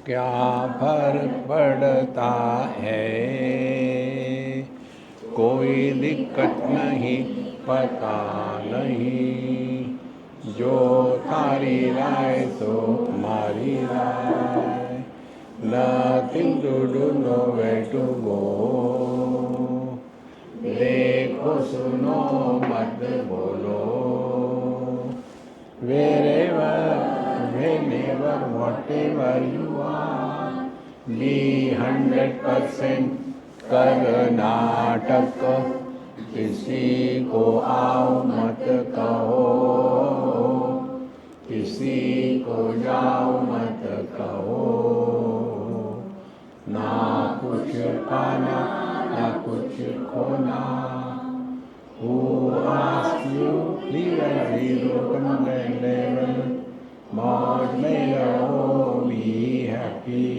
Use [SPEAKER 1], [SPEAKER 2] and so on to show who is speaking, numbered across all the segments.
[SPEAKER 1] क्या फर्क पड़ता है, कोई दिक्कत नहीं, पता नहीं, जो थारी राय तो मारी राय, nothing to do, nowhere to go, देखो सुनो मत बोलो, wherever, whenever, whatever you are, be 100% Karnataka, किसी को आओ मत कहो, किसी को जाओ मत कहो, ना कुछ पाना ना कुछ खोना, who asked you, leave a zero, come and level, मौज में रहो, be happy।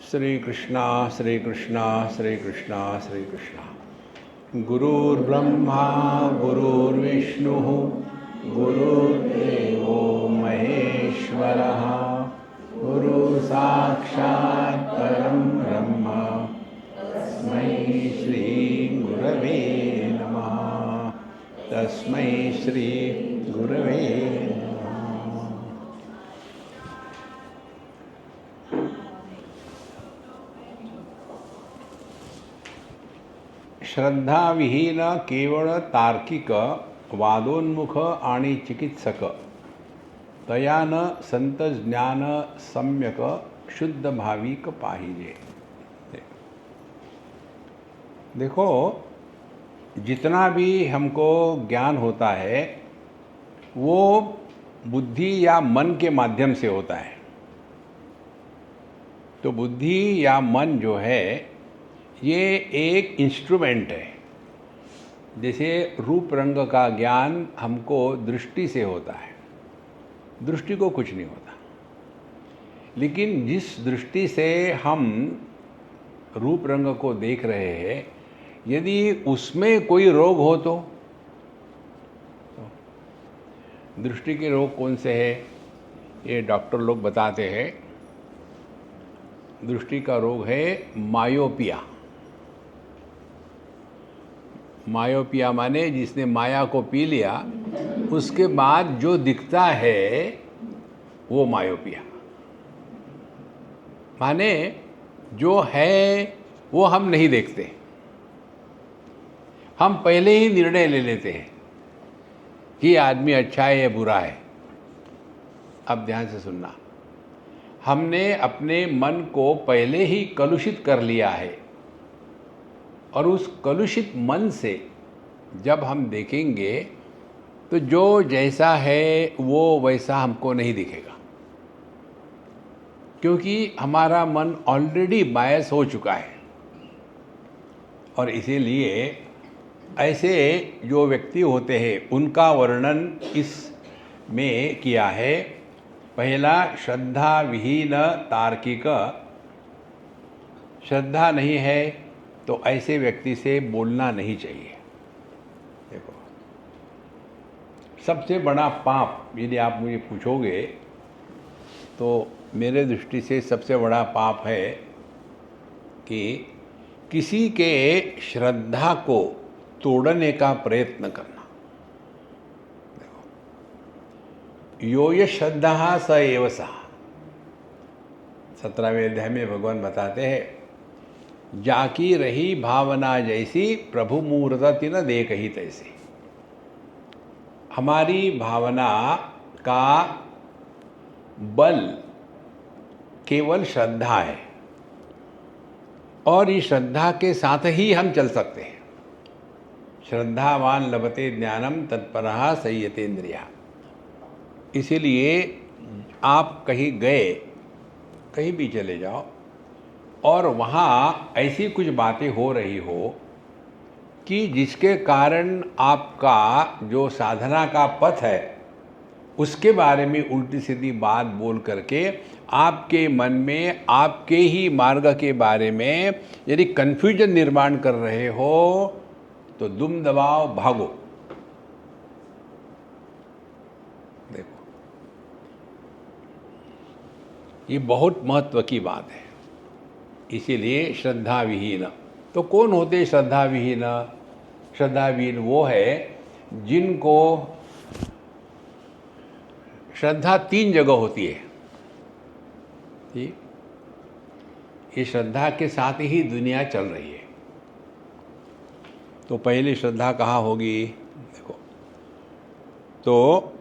[SPEAKER 1] श्री कृष्णा श्री कृष्णा श्री कृष्णा श्री कृष्णा। गुरुर्ब्रह्मा गुरुर्विष्णु गुरुर्देवो महेश्वरः, गुरु साक्षात् परं ब्रह्म, तस्मै श्री गुरवे नमः, तस्मै श्री गुरवे नमः। श्रद्धाविहीन केवळ तार्किक, वादोन्मुख आणि चिकित्सक, तयान संत ज्ञान सम्यक, शुद्ध भाविक पाहिजे। देखो, जितना भी हमको ज्ञान होता है वो बुद्धि या मन के माध्यम से होता है। तो बुद्धि या मन जो है ये एक इंस्ट्रूमेंट है। जैसे रूप रंग का ज्ञान हमको दृष्टि से होता है, दृष्टि को कुछ नहीं होता, लेकिन जिस दृष्टि से हम रूप रंग को देख रहे हैं, यदि उसमें कोई रोग हो तो दृष्टि के रोग कौन से हैं, ये डॉक्टर लोग बताते हैं। दृष्टि का रोग है मायोपिया। मायोपिया माने जिसने माया को पी लिया, उसके बाद जो दिखता है वो मायोपिया। माने जो है वो हम नहीं देखते, हम पहले ही निर्णय ले लेते हैं कि आदमी अच्छा है या बुरा है। अब ध्यान से सुनना, हमने अपने मन को पहले ही कलुषित कर लिया है, और उस कलुषित मन से जब हम देखेंगे तो जो जैसा है वो वैसा हमको नहीं दिखेगा, क्योंकि हमारा मन ऑलरेडी बायस हो चुका है। और इसीलिए ऐसे जो व्यक्ति होते हैं उनका वर्णन इस में किया है। पहला, श्रद्धा विहीन तार्किक। श्रद्धा नहीं है तो ऐसे व्यक्ति से बोलना नहीं चाहिए। देखो, सबसे बड़ा पाप यदि आप मुझे पूछोगे तो मेरे दृष्टि से सबसे बड़ा पाप है कि किसी के श्रद्धा को तोड़ने का प्रयत्न करना। देखो, यो ये श्रद्धा स एव सा, 17वें अध्याय में भगवान बताते हैं, जाकी रही भावना जैसी, प्रभु मूर्त तिन देख ही तैसी। हमारी भावना का बल केवल श्रद्धा है, और इस श्रद्धा के साथ ही हम चल सकते हैं। श्रद्धावान लभते ज्ञानम तत्परः संयतेन्द्रिया। इसीलिए आप कहीं गए, कहीं भी चले जाओ, और वहाँ ऐसी कुछ बातें हो रही हो कि जिसके कारण आपका जो साधना का पथ है उसके बारे में उल्टी सीधी बात बोल करके आपके मन में आपके ही मार्ग के बारे में यदि कन्फ्यूजन निर्माण कर रहे हो तो दुम दबाओ, भागो। देखो, ये बहुत महत्व की बात है। इसीलिए श्रद्धा विहीन, तो कौन होते श्रद्धा विहीन? श्रद्धा विहीन वो है जिनको श्रद्धा 3 जगह होती है। ठीक, ये श्रद्धा के साथ ही दुनिया चल रही है। तो पहली श्रद्धा कहाँ होगी? देखो, तो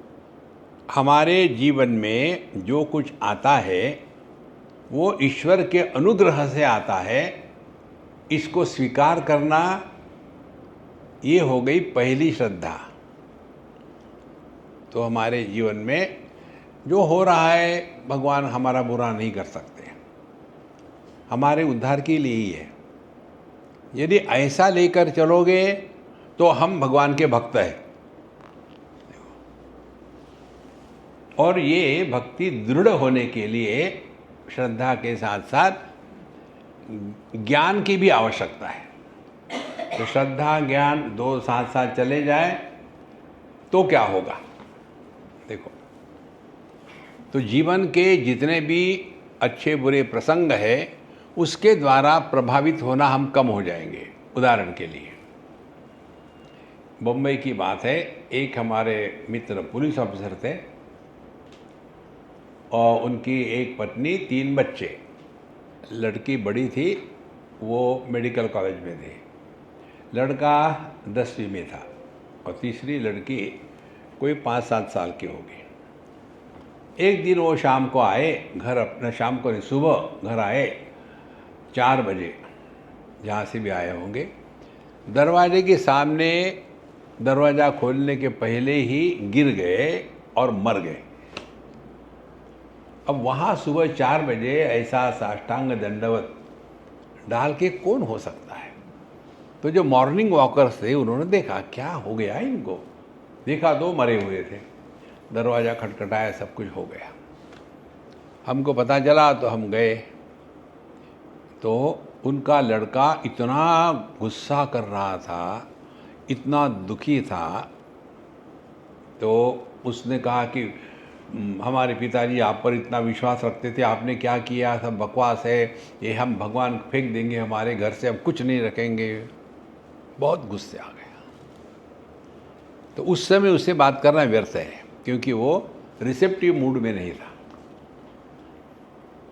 [SPEAKER 1] हमारे जीवन में जो कुछ आता है वो ईश्वर के अनुग्रह से आता है। इसको स्वीकार करना, ये हो गई पहली श्रद्धा। तो हमारे जीवन में जो हो रहा है भगवान हमारा बुरा नहीं कर सकते, हमारे उद्धार के लिए ही है। यदि ऐसा लेकर चलोगे तो हम भगवान के भक्त हैं। और ये भक्ति दृढ़ होने के लिए श्रद्धा के साथ साथ ज्ञान की भी आवश्यकता है। तो श्रद्धा ज्ञान दो साथ साथ चले जाए तो क्या होगा? देखो, तो जीवन के जितने भी अच्छे बुरे प्रसंग है उसके द्वारा प्रभावित होना हम कम हो जाएंगे। उदाहरण के लिए बम्बई की बात है, एक हमारे मित्र पुलिस ऑफिसर थे और उनकी एक पत्नी, 3 बच्चे। लड़की बड़ी थी, वो मेडिकल कॉलेज में थी, लड़का 10वीं में था और तीसरी लड़की कोई 5-7 साल की होगी। एक दिन वो शाम को आए घर, अपना शाम को नहीं सुबह घर आए 4 बजे, जहाँ से भी आए होंगे। दरवाजे के सामने दरवाज़ा खोलने के पहले ही गिर गए और मर गए। अब वहाँ सुबह 4 बजे ऐसा साष्टांग दंडवत डाल के कौन हो सकता है? तो जो मॉर्निंग वॉकर्स थे उन्होंने देखा क्या हो गया इनको, देखा तो मरे हुए थे। दरवाज़ा खटखटाया, सब कुछ हो गया। हमको पता चला तो हम गए, तो उनका लड़का इतना गुस्सा कर रहा था, इतना दुखी था। तो उसने कहा कि हमारे पिताजी आप पर इतना विश्वास रखते थे, आपने क्या किया, सब बकवास है, ये हम भगवान फेंक देंगे हमारे घर से, हम कुछ नहीं रखेंगे। बहुत गुस्से आ गया। तो उस समय उससे बात करना व्यर्थ है, क्योंकि वो रिसेप्टिव मूड में नहीं था।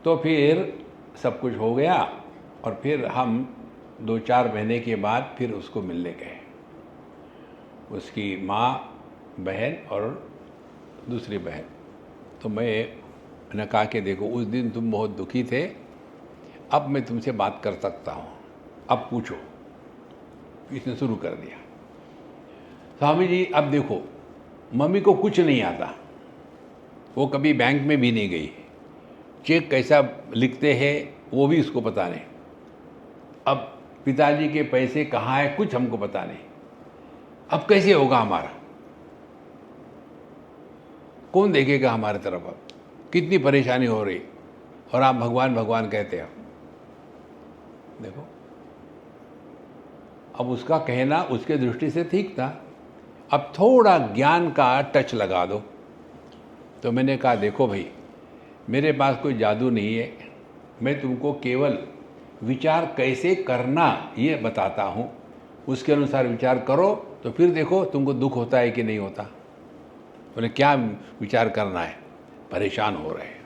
[SPEAKER 1] तो फिर सब कुछ हो गया और फिर हम 2-4 महीने के बाद फिर उसको मिलने गए, उसकी माँ, बहन और दूसरी बहन। तो मैंने कहा कि देखो, उस दिन तुम बहुत दुखी थे, अब मैं तुमसे बात कर सकता हूँ, अब पूछो। इसने शुरू कर दिया, स्वामी जी अब देखो, मम्मी को कुछ नहीं आता, वो कभी बैंक में भी नहीं गई, चेक कैसा लिखते हैं वो भी उसको पता नहीं, अब पिताजी के पैसे कहाँ हैं कुछ हमको पता नहीं, अब कैसे होगा हमारा, कौन देखेगा हमारे तरफ, अब कितनी परेशानी हो रही, और आप भगवान भगवान कहते हो। देखो, अब उसका कहना उसके दृष्टि से ठीक था, अब थोड़ा ज्ञान का टच लगा दो। तो मैंने कहा देखो भाई, मेरे पास कोई जादू नहीं है, मैं तुमको केवल विचार कैसे करना ये बताता हूँ, उसके अनुसार विचार करो तो फिर देखो तुमको दुख होता है कि नहीं होता। बोले क्या विचार करना है, परेशान हो रहे हैं।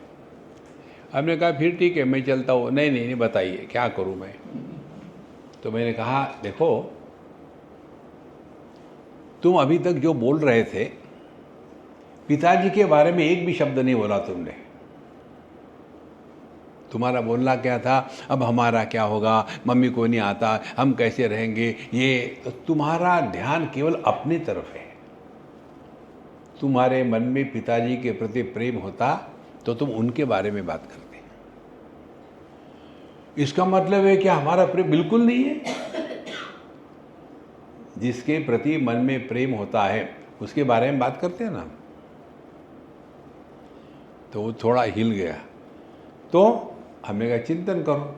[SPEAKER 1] हमने कहा फिर ठीक है मैं चलता हूँ। नहीं नहीं नहीं, बताइए क्या करूँ मैं। तो मैंने कहा देखो, तुम अभी तक जो बोल रहे थे, पिताजी के बारे में एक भी शब्द नहीं बोला तुमने। तुम्हारा बोलना क्या था, अब हमारा क्या होगा, मम्मी को नहीं आता, हम कैसे रहेंगे, ये तो तुम्हारा ध्यान केवल अपनी तरफ है। तुम्हारे मन में पिताजी के प्रति प्रेम होता तो तुम उनके बारे में बात करते। इसका मतलब है कि हमारा प्रेम बिल्कुल नहीं है। जिसके प्रति मन में प्रेम होता है उसके बारे में बात करते हैं ना। तो वो थोड़ा हिल गया। तो हमने कहा चिंतन करो।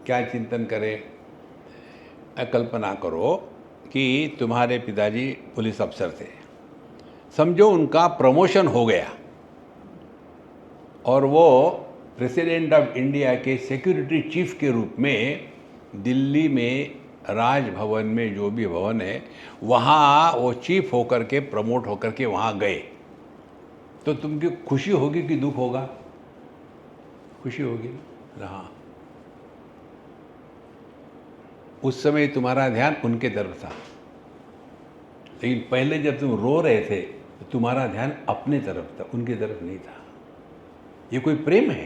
[SPEAKER 1] क्या चिंतन करें? कल्पना करो कि तुम्हारे पिताजी पुलिस अफसर थे, समझो उनका प्रमोशन हो गया और वो प्रेसिडेंट ऑफ इंडिया के सिक्योरिटी चीफ के रूप में दिल्ली में राजभवन में जो भी भवन है वहाँ वो चीफ होकर के प्रमोट होकर के वहाँ गए, तो तुमकी खुशी होगी कि दुख होगा? खुशी होगी ना? हाँ, उस समय तुम्हारा ध्यान उनके तरफ था, लेकिन पहले जब तुम रो रहे थे तो तुम्हारा ध्यान अपने तरफ था, उनके तरफ नहीं था। ये कोई प्रेम है?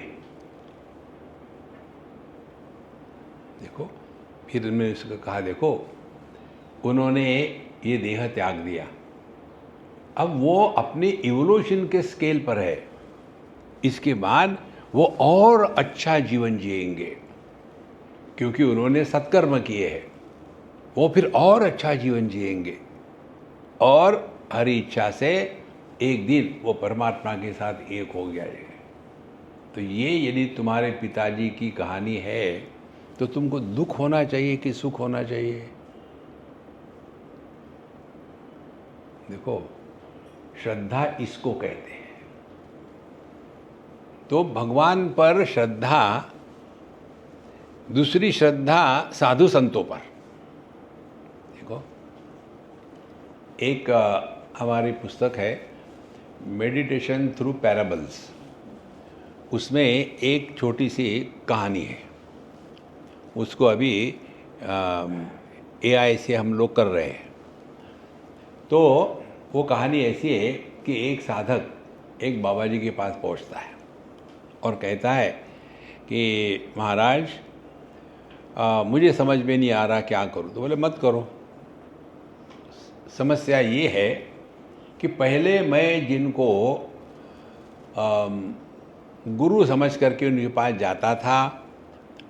[SPEAKER 1] देखो, फिर उन्होंने उसको कहा, देखो उन्होंने ये देह त्याग दिया, अब वो अपनी इवोल्यूशन के स्केल पर है, इसके बाद वो और अच्छा जीवन जिएंगे क्योंकि उन्होंने सत्कर्म किए हैं, वो फिर और अच्छा जीवन जिएंगे और हरी इच्छा से एक दिन वो परमात्मा के साथ एक हो जाएंगे। तो ये यदि तुम्हारे पिताजी की कहानी है तो तुमको दुख होना चाहिए कि सुख होना चाहिए? देखो, श्रद्धा इसको कहते हैं। तो भगवान पर श्रद्धा, दूसरी श्रद्धा साधु संतों पर। देखो, एक हमारी पुस्तक है मेडिटेशन थ्रू पैराबल्स, उसमें एक छोटी सी कहानी है, उसको अभी AI से हम लोग कर रहे हैं। तो वो कहानी ऐसी है कि एक साधक एक बाबा जी के पास पहुंचता है और कहता है कि महाराज मुझे समझ में नहीं आ रहा क्या करूं। तो बोले मत करो, समस्या ये है कि पहले मैं जिनको गुरु समझ करके उनके पास जाता था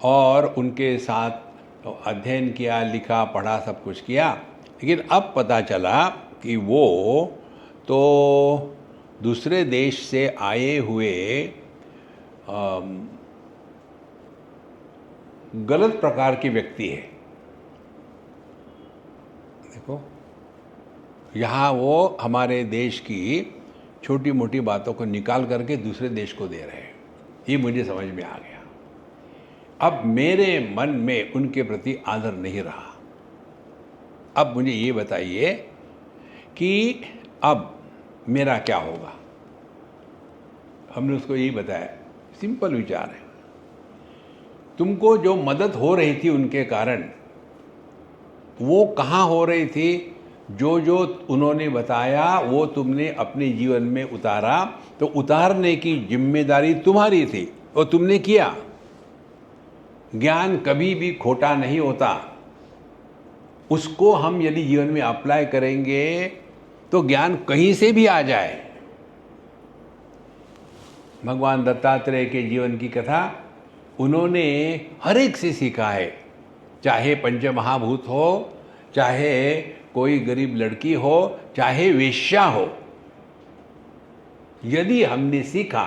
[SPEAKER 1] और उनके साथ अध्ययन किया, लिखा, पढ़ा, सब कुछ किया, लेकिन अब पता चला कि वो तो दूसरे देश से आए हुए गलत प्रकार के व्यक्ति है। देखो, यहाँ वो हमारे देश की छोटी मोटी बातों को निकाल करके दूसरे देश को दे रहे हैं। ये मुझे समझ में आ गया। अब मेरे मन में उनके प्रति आदर नहीं रहा। अब मुझे ये बताइए कि अब मेरा क्या होगा? हमने उसको यही बताया, सिंपल विचार है। तुमको जो मदद हो रही थी उनके कारण, वो कहाँ हो रही थी? जो जो उन्होंने बताया वो तुमने अपने जीवन में उतारा, तो उतारने की जिम्मेदारी तुम्हारी थी और तुमने किया। ज्ञान कभी भी खोटा नहीं होता, उसको हम यदि जीवन में अप्लाई करेंगे तो ज्ञान कहीं से भी आ जाए। भगवान दत्तात्रेय के जीवन की कथा उन्होंने हर एक से सीखा है, चाहे पंचमहाभूत हो, चाहे कोई गरीब लड़की हो, चाहे वेश्या हो। यदि हमने सीखा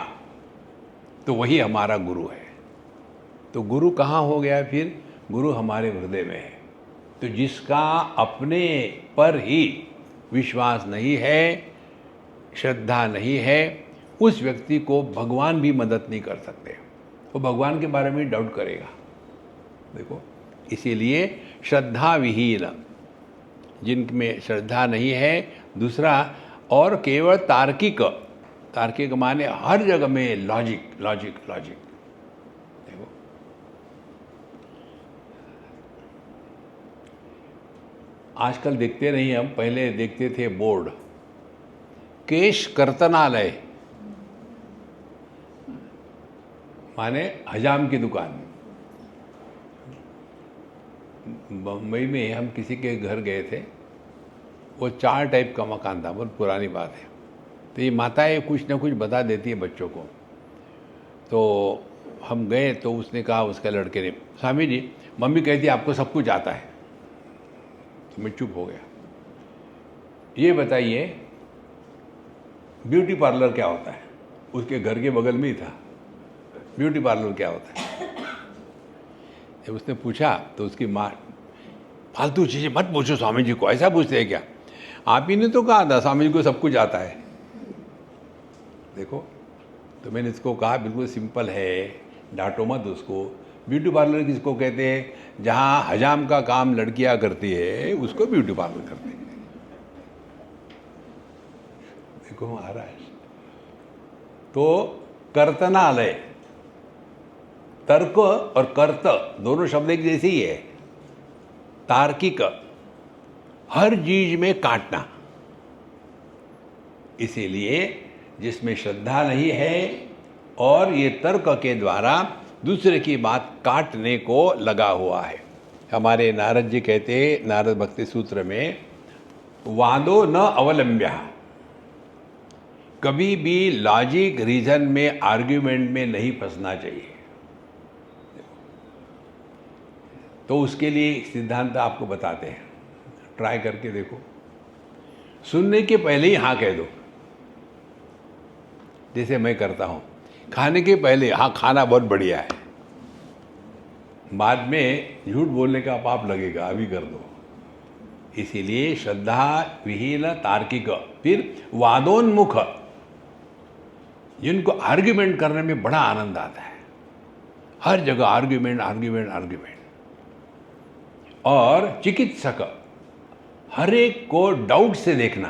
[SPEAKER 1] तो वही हमारा गुरु है। तो गुरु कहाँ हो गया फिर? गुरु हमारे हृदय में है। तो जिसका अपने पर ही विश्वास नहीं है, श्रद्धा नहीं है, उस व्यक्ति को भगवान भी मदद नहीं कर सकते। वो भगवान के बारे में डाउट करेगा। देखो, इसीलिए श्रद्धा विहीन, जिनमें श्रद्धा नहीं है, दूसरा और केवल तार्किक, तार्किक माने हर जगह में लॉजिक लॉजिक लॉजिक। देखो, आजकल देखते नहीं हम, पहले देखते थे बोर्ड, केश कर्तनालय माने हजाम की दुकान। बम्बई में हम किसी के घर गए थे, वो 4 टाइप का मकान था, बहुत पुरानी बात है। तो ये माताएं कुछ ना कुछ बता देती है बच्चों को। तो हम गए तो उसने कहा, उसके लड़के ने, स्वामी जी मम्मी कहती है आपको सब कुछ आता है। तो मैं चुप हो गया। ये बताइए ब्यूटी पार्लर क्या होता है? उसके घर के बगल में ही था। ब्यूटी पार्लर क्या होता है? जब उसने पूछा तो उसकी माँ, फालतू चीज़ें मत पूछो स्वामी जी को, ऐसा पूछते हैं क्या? आप ही ने तो कहा था स्वामी जी को सब कुछ आता है। देखो, तो मैंने इसको कहा बिल्कुल सिंपल है, डांटो मत उसको। ब्यूटी पार्लर किसको कहते हैं? जहाँ हजाम का काम लड़कियां करती है उसको ब्यूटी पार्लर करते हैं। देखो महाराज, तो कर्तनालय, तर्क और कर्त दोनों शब्द एक जैसे ही है। तार्किक, हर चीज में काटना। इसीलिए जिसमें श्रद्धा नहीं है और ये तर्क के द्वारा दूसरे की बात काटने को लगा हुआ है। हमारे नारद जी कहते, नारद भक्ति सूत्र में, वादो न अवलंब्य, कभी भी लॉजिक रीजन में आर्ग्यूमेंट में नहीं फंसना चाहिए। तो उसके लिए सिद्धांत आपको बताते हैं, ट्राई करके देखो। सुनने के पहले ही हाँ कह दो, जैसे मैं करता हूँ। खाने के पहले हाँ खाना बहुत बढ़िया है, बाद में झूठ बोलने का पाप लगेगा, अभी कर दो। इसीलिए श्रद्धा विहीन तार्किक, फिर वादोन्मुख, जिनको आर्ग्यूमेंट करने में बड़ा आनंद आता है, हर जगह आर्ग्यूमेंट आर्ग्यूमेंट आर्ग्यूमेंट। और चिकित्सक, हर एक को डाउट से देखना।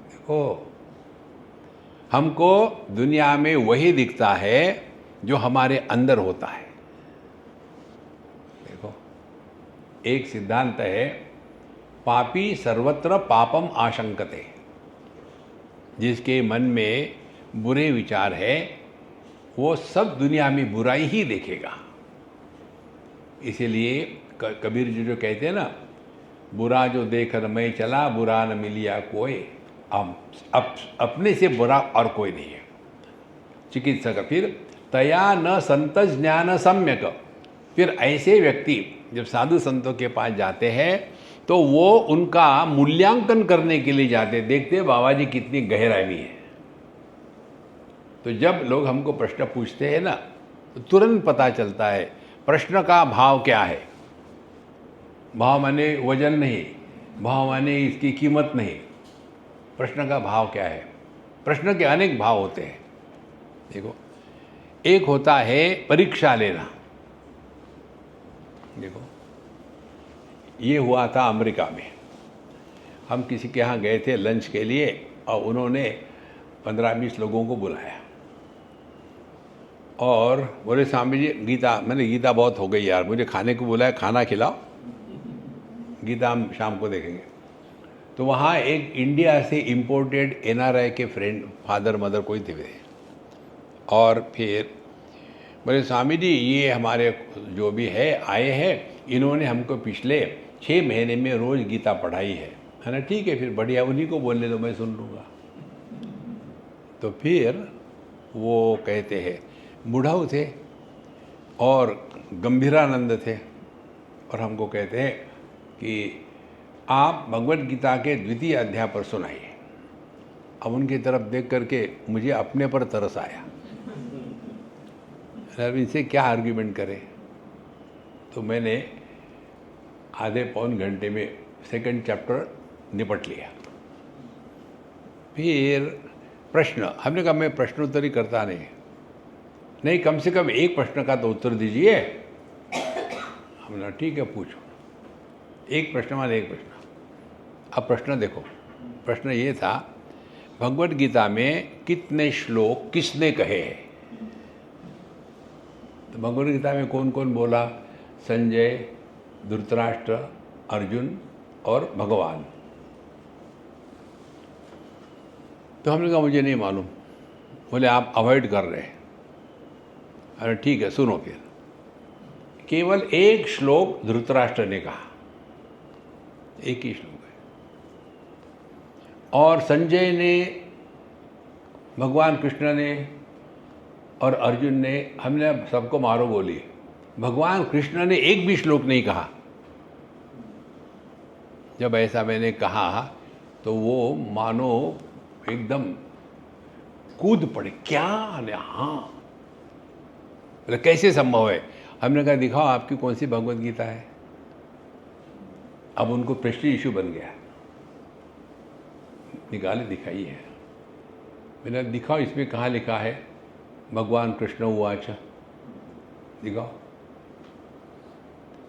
[SPEAKER 1] देखो, हमको दुनिया में वही दिखता है जो हमारे अंदर होता है। देखो, एक सिद्धांत है, पापी सर्वत्र पापम आशंकते। जिसके मन में बुरे विचार है वो सब दुनिया में बुराई ही देखेगा। इसीलिए कबीर जी जो कहते हैं ना, बुरा जो देखकर मैं चला, बुरा न मिलिया कोई। अब अपने से बुरा और कोई नहीं है। चिकित्सक, फिर तया न संतस ज्ञान सम्यक। फिर ऐसे व्यक्ति जब साधु संतों के पास जाते हैं तो वो उनका मूल्यांकन करने के लिए जाते, देखते बाबा जी कितनी गहराई में है। तो जब लोग हमको प्रश्न पूछते हैं ना, तो तुरंत पता चलता है प्रश्न का भाव क्या है। भाव माने वजन नहीं, भाव माने इसकी कीमत नहीं, प्रश्न का भाव क्या है। प्रश्न के अनेक भाव होते हैं। देखो, एक होता है परीक्षा लेना। देखो, ये हुआ था अमेरिका में। हम किसी के यहाँ गए थे लंच के लिए और उन्होंने 15-20 लोगों को बुलाया और बोले, स्वामी जी गीता, मैंने गीता बहुत हो गई यार, मुझे खाने को बुलाया, खाना खिलाओ, गीता हम शाम को देखेंगे। तो वहाँ एक इंडिया से इम्पोर्टेड NRI के फ्रेंड, फादर मदर कोई थे, और फिर बोले, स्वामी जी ये हमारे जो भी है आए हैं, इन्होंने हमको पिछले 6 महीने में रोज़ गीता पढ़ाई है ना। ठीक है, फिर बढ़िया, उन्हीं को बोलने दो, मैं सुन लूँगा। तो फिर वो कहते हैं, बुढ़ाऊ थे और गंभीरानंद थे, और हमको कहते हैं कि आप भगवत गीता के 2य अध्याय पर सुनाइए। अब उनकी तरफ देख करके मुझे अपने पर तरस आया, अब इनसे क्या आर्ग्यूमेंट करें। तो मैंने आधे पौन घंटे में 2nd चैप्टर निपट लिया। फिर प्रश्न, हमने कहा मैं प्रश्नोत्तरी करता नहीं, कम से कम एक प्रश्न का तो उत्तर दीजिए। हमने कहा ठीक है, पूछो। एक प्रश्न मान एक प्रश्न। अब प्रश्न देखो, प्रश्न ये था, भगवत गीता में कितने श्लोक किसने कहे हैं? तो भगवत गीता में कौन कौन बोला? संजय, धृतराष्ट्र, अर्जुन और भगवान। तो हमने कहा मुझे नहीं मालूम। बोले आप अवॉइड कर रहे हैं। अरे ठीक है, सुनो। फिर केवल एक श्लोक धृतराष्ट्र ने कहा, एक ही श्लोक है। और संजय ने, भगवान कृष्ण ने और अर्जुन ने, हमने सबको मारो बोली। भगवान कृष्ण ने एक भी श्लोक नहीं कहा। जब ऐसा मैंने कहा तो वो मानो एकदम कूद पड़े, क्या? हाँ, बोले कैसे संभव है? हमने कहा दिखाओ आपकी कौन सी भगवत गीता है। अब उनको प्रेस्टीज इशू बन गया, निकाले दिखाई है। मैंने दिखाओ इसमें कहाँ लिखा है भगवान कृष्ण उवाच, दिखाओ।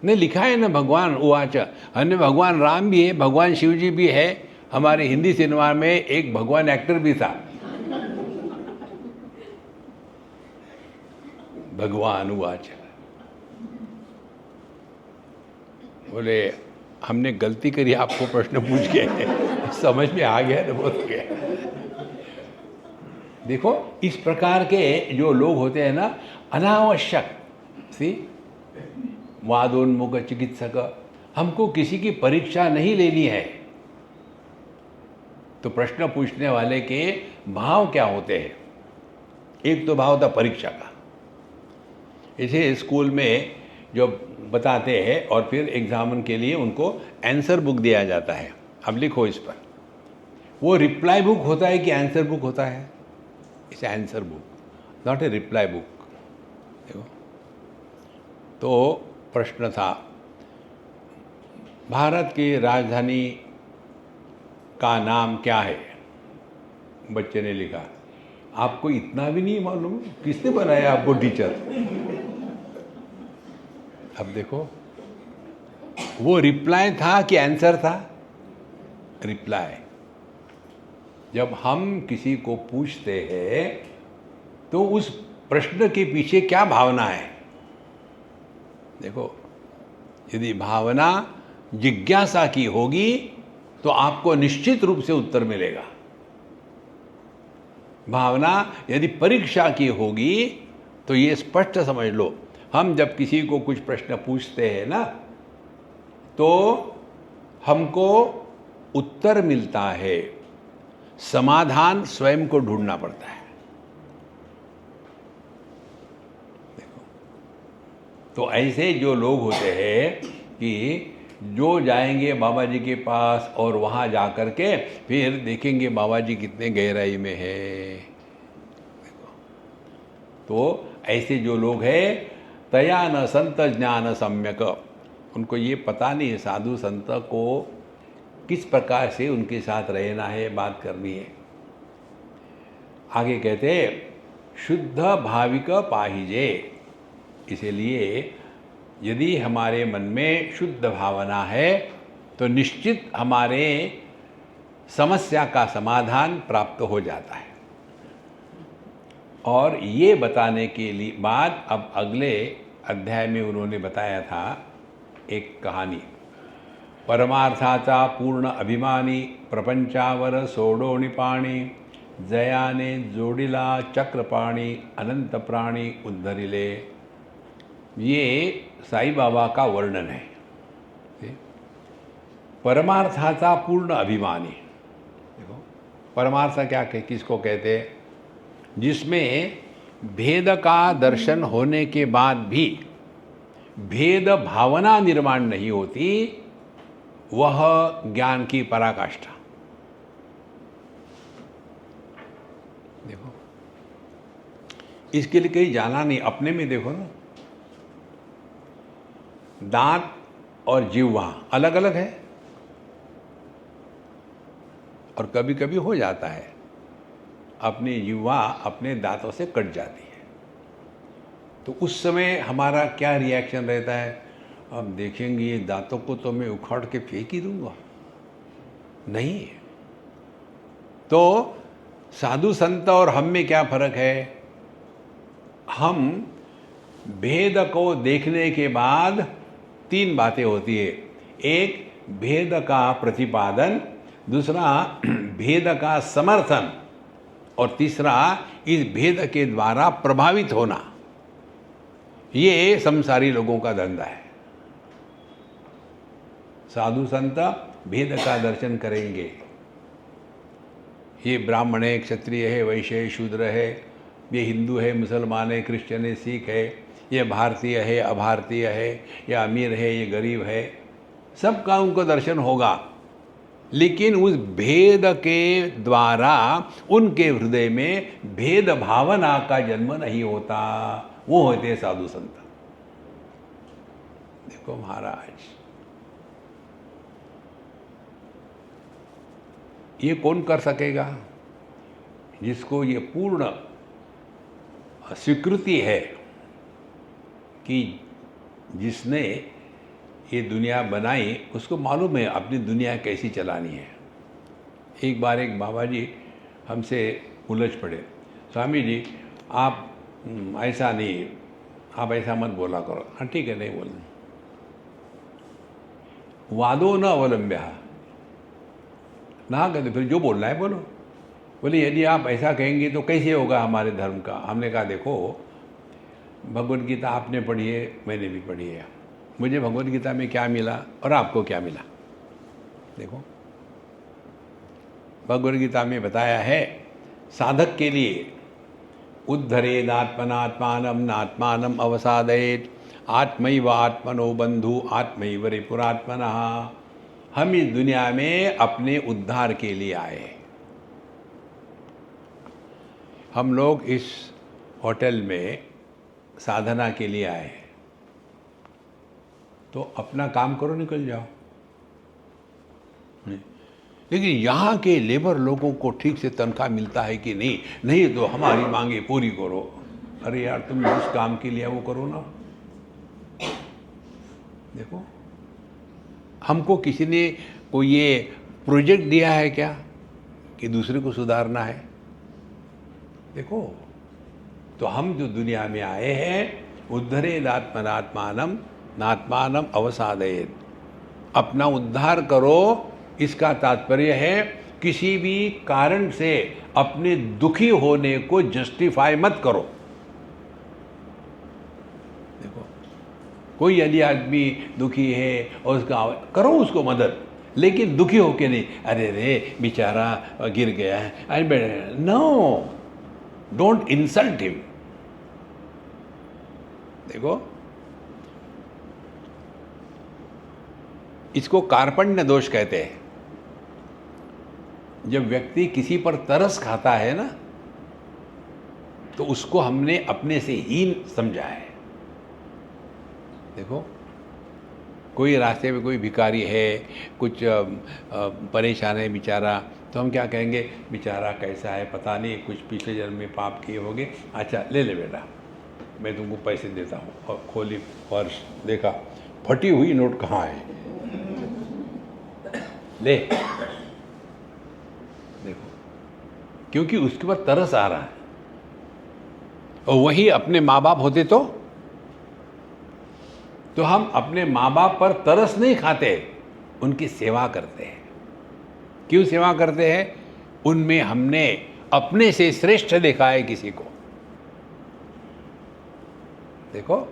[SPEAKER 1] नहीं लिखा है ना भगवान उवाच, अन्य भगवान राम भी है, भगवान शिव जी भी है, हमारे हिंदी सिनेमा में एक भगवान एक्टर भी था, भगवान उवाच। बोले हमने गलती करी आपको प्रश्न पूछ के, समझ में आ गया तो बहुत हो गया। देखो इस प्रकार के जो लोग होते हैं ना, अनावश्यक सी वादोन्मुख चिकित्सक, हमको किसी की परीक्षा नहीं लेनी है। तो प्रश्न पूछने वाले के भाव क्या होते हैं? एक तो भाव था परीक्षा का, इसे स्कूल में जो बताते हैं और फिर एग्जामन के लिए उनको आंसर बुक दिया जाता है, अब लिखो इस पर। वो रिप्लाई बुक होता है कि आंसर बुक होता है? It's answer book, not a reply book. देखो तो प्रश्न था, भारत की राजधानी का नाम क्या है? बच्चे ने लिखा, आपको इतना भी नहीं मालूम? किसने बनाया आपको टीचर? अब देखो वो रिप्लाई था कि आंसर था? रिप्लाई। जब हम किसी को पूछते हैं तो उस प्रश्न के पीछे क्या भावना है? देखो यदि भावना जिज्ञासा की होगी तो आपको निश्चित रूप से उत्तर मिलेगा। भावना यदि परीक्षा की होगी तो ये स्पष्ट समझ लो, हम जब किसी को कुछ प्रश्न पूछते हैं ना तो हमको उत्तर मिलता है, समाधान स्वयं को ढूंढना पड़ता है। देखो तो ऐसे जो लोग होते हैं कि जो जाएंगे बाबा जी के पास और वहाँ जा कर के फिर देखेंगे बाबा जी कितने गहराई में है। तो ऐसे जो लोग हैं, तया न संत ज्ञान सम्यक, उनको ये पता नहीं है साधु संत को किस प्रकार से उनके साथ रहना है, बात करनी है। आगे कहते शुद्ध भाविक पाहिजे, इसलिए यदि हमारे मन में शुद्ध भावना है तो निश्चित हमारे समस्या का समाधान प्राप्त हो जाता है। और ये बताने के लिए बाद अब अगले अध्याय में उन्होंने बताया था एक कहानी, परमार्थाचा पूर्ण अभिमानी प्रपंचावर सोडो निपाणी, जयाने जोडिला चक्रपाणी अनंत प्राणी उद्धरिले। ये साईं बाबा का वर्णन है। परमार्थाचा पूर्ण अभिमानी, देखो परमार्थ क्या किसको कहते हैं? जिसमें भेद का दर्शन होने के बाद भी भेद भावना निर्माण नहीं होती, वह ज्ञान की पराकाष्ठा। देखो इसके लिए कहीं जाना नहीं, अपने में देखो ना, दांत और जिह्वा अलग अलग है और कभी कभी हो जाता है अपनी जिह्वा अपने दांतों से कट जाती है, तो उस समय हमारा क्या रिएक्शन रहता है? अब देखेंगे ये दांतों को तो मैं उखाड़ के फेंक ही दूंगा, नहीं। तो साधु संत और हम में क्या फर्क है? हम भेद को देखने के बाद तीन बातें होती है, एक भेद का प्रतिपादन, दूसरा भेद का समर्थन, और तीसरा इस भेद के द्वारा प्रभावित होना। ये संसारी लोगों का धंधा है। साधु संत भेद का दर्शन करेंगे, ये ब्राह्मण है, क्षत्रिय है, वैश्य है, शूद्र है, ये हिंदू है, मुसलमान है, क्रिश्चियन है, सिख है, ये भारतीय है, अभारतीय है, ये अमीर है, ये गरीब है, सबका उनको दर्शन होगा। लेकिन उस भेद के द्वारा उनके हृदय में भेद भावना का जन्म नहीं होता, वो होते साधु संत। देखो महाराज, ये कौन कर सकेगा? जिसको ये पूर्ण स्वीकृति है कि जिसने ये दुनिया बनाई उसको मालूम है अपनी दुनिया कैसी चलानी है। एक बार एक बाबा जी हमसे उलझ पड़े, स्वामी जी आप ऐसा नहीं, आप ऐसा मत बोला करो। हाँ ठीक है, नहीं बोलना। वादो न अवलंब्य ना कहते, फिर जो बोलना है बोलो। बोले यदि आप ऐसा कहेंगे तो कैसे होगा हमारे धर्म का। हमने कहा देखो, भगवद गीता आपने पढ़ी है, मैंने भी पढ़ी है। मुझे भगवद गीता में क्या मिला और आपको क्या मिला? देखो, भगवद गीता में बताया है साधक के लिए उद्धरेदात्मनात्मानं नात्मानं अवसादयेत् आत्मैव आत्मनो बंधु आत्मैव रिपुरात्मनः। हम इस दुनिया में अपने उद्धार के लिए आए। हम लोग इस होटल में साधना के लिए आए, तो अपना काम करो, निकल जाओ। लेकिन यहाँ के लेबर लोगों को ठीक से तनख्वाह मिलता है कि नहीं? नहीं तो हमारी मांगे पूरी करो। अरे यार, तुम जिस काम के लिए वो करो ना। देखो, हमको किसी ने कोई ये प्रोजेक्ट दिया है क्या कि दूसरे को सुधारना है? देखो, तो हम जो दुनिया में आए हैं, उद्धरेदात्मनात्मानं नात्मानं अवसादयेत्, अपना उद्धार करो। इसका तात्पर्य है किसी भी कारण से अपने दुखी होने को जस्टिफाई मत करो। देखो, कोई यदि आदमी दुखी है और उसका करो उसको मदद, लेकिन दुखी होके नहीं, अरे रे बेचारा गिर गया है, अरे नो, डोंट इंसल्ट हिम। देखो, इसको कार्पण्य दोष कहते हैं। जब व्यक्ति किसी पर तरस खाता है ना, तो उसको हमने अपने से हीन समझा है। देखो, कोई रास्ते में कोई भिखारी है, कुछ परेशान है बेचारा, तो हम क्या कहेंगे? बेचारा कैसा है पता नहीं, कुछ पिछले जन्म में पाप किए होंगे। अच्छा ले ले बेटा, मैं तुमको पैसे देता हूँ। और खोली पर्स, देखा फटी हुई नोट कहाँ है, ले। देखो, क्योंकि उसके ऊपर तरस आ रहा है। और वही अपने माँ बाप होते तो हम अपने माँ बाप पर तरस नहीं खाते, उनकी सेवा करते हैं। क्यों सेवा करते हैं? उनमें हमने अपने से श्रेष्ठ देखा है किसी को। देखो,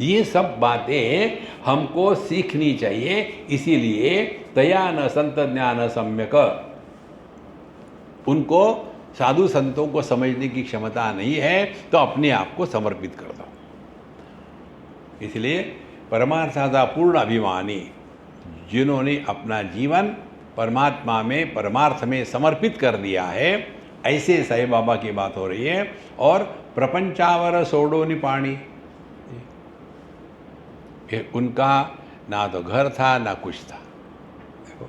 [SPEAKER 1] ये सब बातें हमको सीखनी चाहिए। इसीलिए तया न संत ज्ञान सम्यक, उनको साधु संतों को समझने की क्षमता नहीं है, तो अपने आप को समर्पित कर दो। इसलिए परमार्थादा पूर्ण अभिमानी, जिन्होंने अपना जीवन परमात्मा में, परमार्थ में समर्पित कर दिया है, ऐसे साईं बाबा की बात हो रही है। और प्रपंचावर सोडो निपाणी, उनका ना तो घर था ना कुछ था। देखो,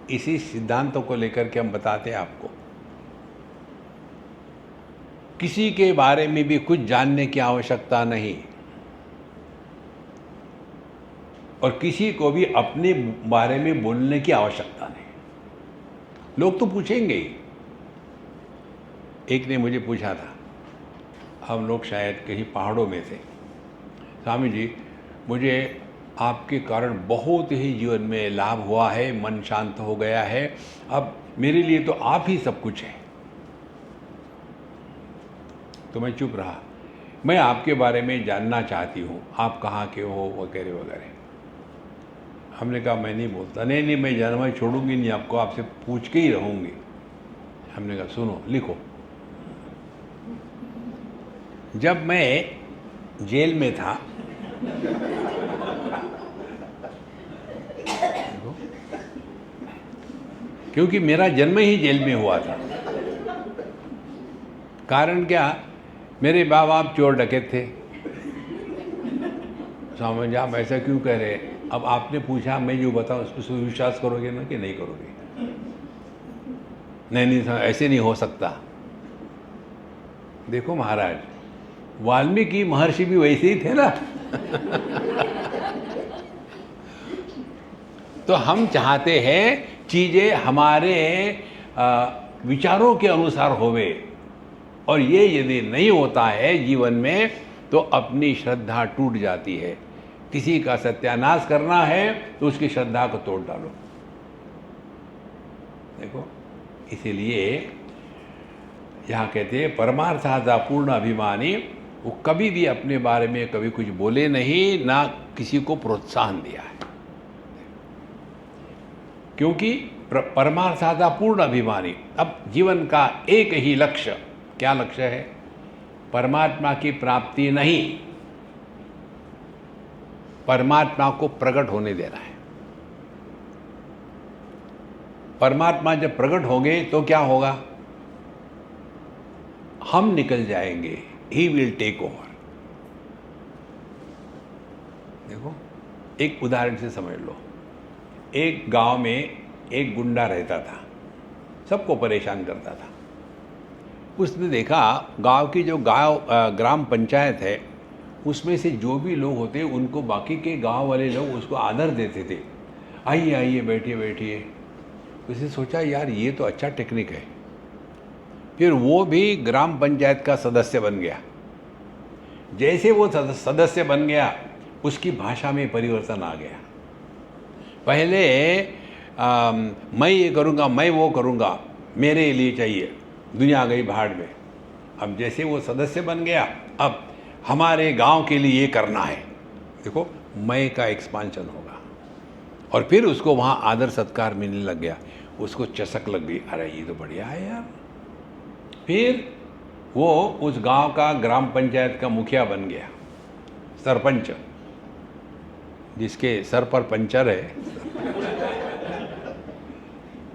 [SPEAKER 1] इसी सिद्धांतों को लेकर के हम बताते हैं आपको, किसी के बारे में भी कुछ जानने की आवश्यकता नहीं, और किसी को भी अपने बारे में बोलने की आवश्यकता नहीं। लोग तो पूछेंगे ही। एक ने मुझे पूछा था, हम लोग शायद कहीं पहाड़ों में थे, स्वामी जी मुझे आपके कारण बहुत ही जीवन में लाभ हुआ है, मन शांत हो गया है, अब मेरे लिए तो आप ही सब कुछ है। तो मैं चुप रहा। मैं आपके बारे में जानना चाहती हूँ, आप कहाँ के हो, वगैरह वगैरह। हमने कहा मैं नहीं बोलता। नहीं, मैं जानना छोड़ूंगी नहीं आपको, आपसे पूछ के ही रहूँगी। हमने कहा सुनो, लिखो। जब मैं जेल में था, क्योंकि मेरा जन्म ही जेल में हुआ था। कारण क्या? मेरे माँ बाप चोर डकैत थे। स्वामी जी आप ऐसा क्यों कह रहे हैं? अब आपने पूछा, मैं जो बताऊं उस पर विश्वास करोगे ना कि नहीं करोगे? नहीं नहीं, ऐसे नहीं हो सकता। देखो महाराज, वाल्मीकि महर्षि भी वैसे ही थे ना। तो हम चाहते हैं चीज़ें हमारे विचारों के अनुसार होवे, और ये यदि नहीं होता है जीवन में तो अपनी श्रद्धा टूट जाती है। किसी का सत्यानाश करना है तो उसकी श्रद्धा को तोड़ डालो। देखो, इसीलिए यहाँ कहते हैं परमार्थादा पूर्ण अभिमानी, वो कभी भी अपने बारे में कभी कुछ बोले नहीं, ना किसी को प्रोत्साहन दिया है। क्योंकि परमार्थादा पूर्ण अभिमानी, अब जीवन का एक ही लक्ष्य, क्या लक्ष्य है? परमात्मा की प्राप्ति नहीं, परमात्मा को प्रकट होने देना है। परमात्मा जब प्रकट होंगे तो क्या होगा? हम निकल जाएंगे, ही विल टेक ओवर। देखो, एक उदाहरण से समझ लो। एक गांव में एक गुंडा रहता था, सबको परेशान करता था। उसने देखा गांव की जो ग्राम पंचायत है, उसमें से जो भी लोग होते उनको बाकी के गांव वाले लोग उसको आदर देते थे। आइए आइए, बैठिए बैठिए। उसने सोचा यार ये तो अच्छा टेक्निक है। फिर वो भी ग्राम पंचायत का सदस्य बन गया। जैसे वो सदस्य बन गया, उसकी भाषा में परिवर्तन आ गया। पहले मैं ये करूँगा, मैं वो करूँगा, मेरे लिए चाहिए, दुनिया गई भाड़ में। अब जैसे वो सदस्य बन गया, अब हमारे गांव के लिए ये करना है। देखो, मैं का एक्सपांशन होगा। और फिर उसको वहाँ आदर सत्कार मिलने लग गया। उसको चसक लग गई, अरे ये तो बढ़िया है यार। फिर वो उस गांव का ग्राम पंचायत का मुखिया बन गया, सरपंच, जिसके सर पर पंचर है।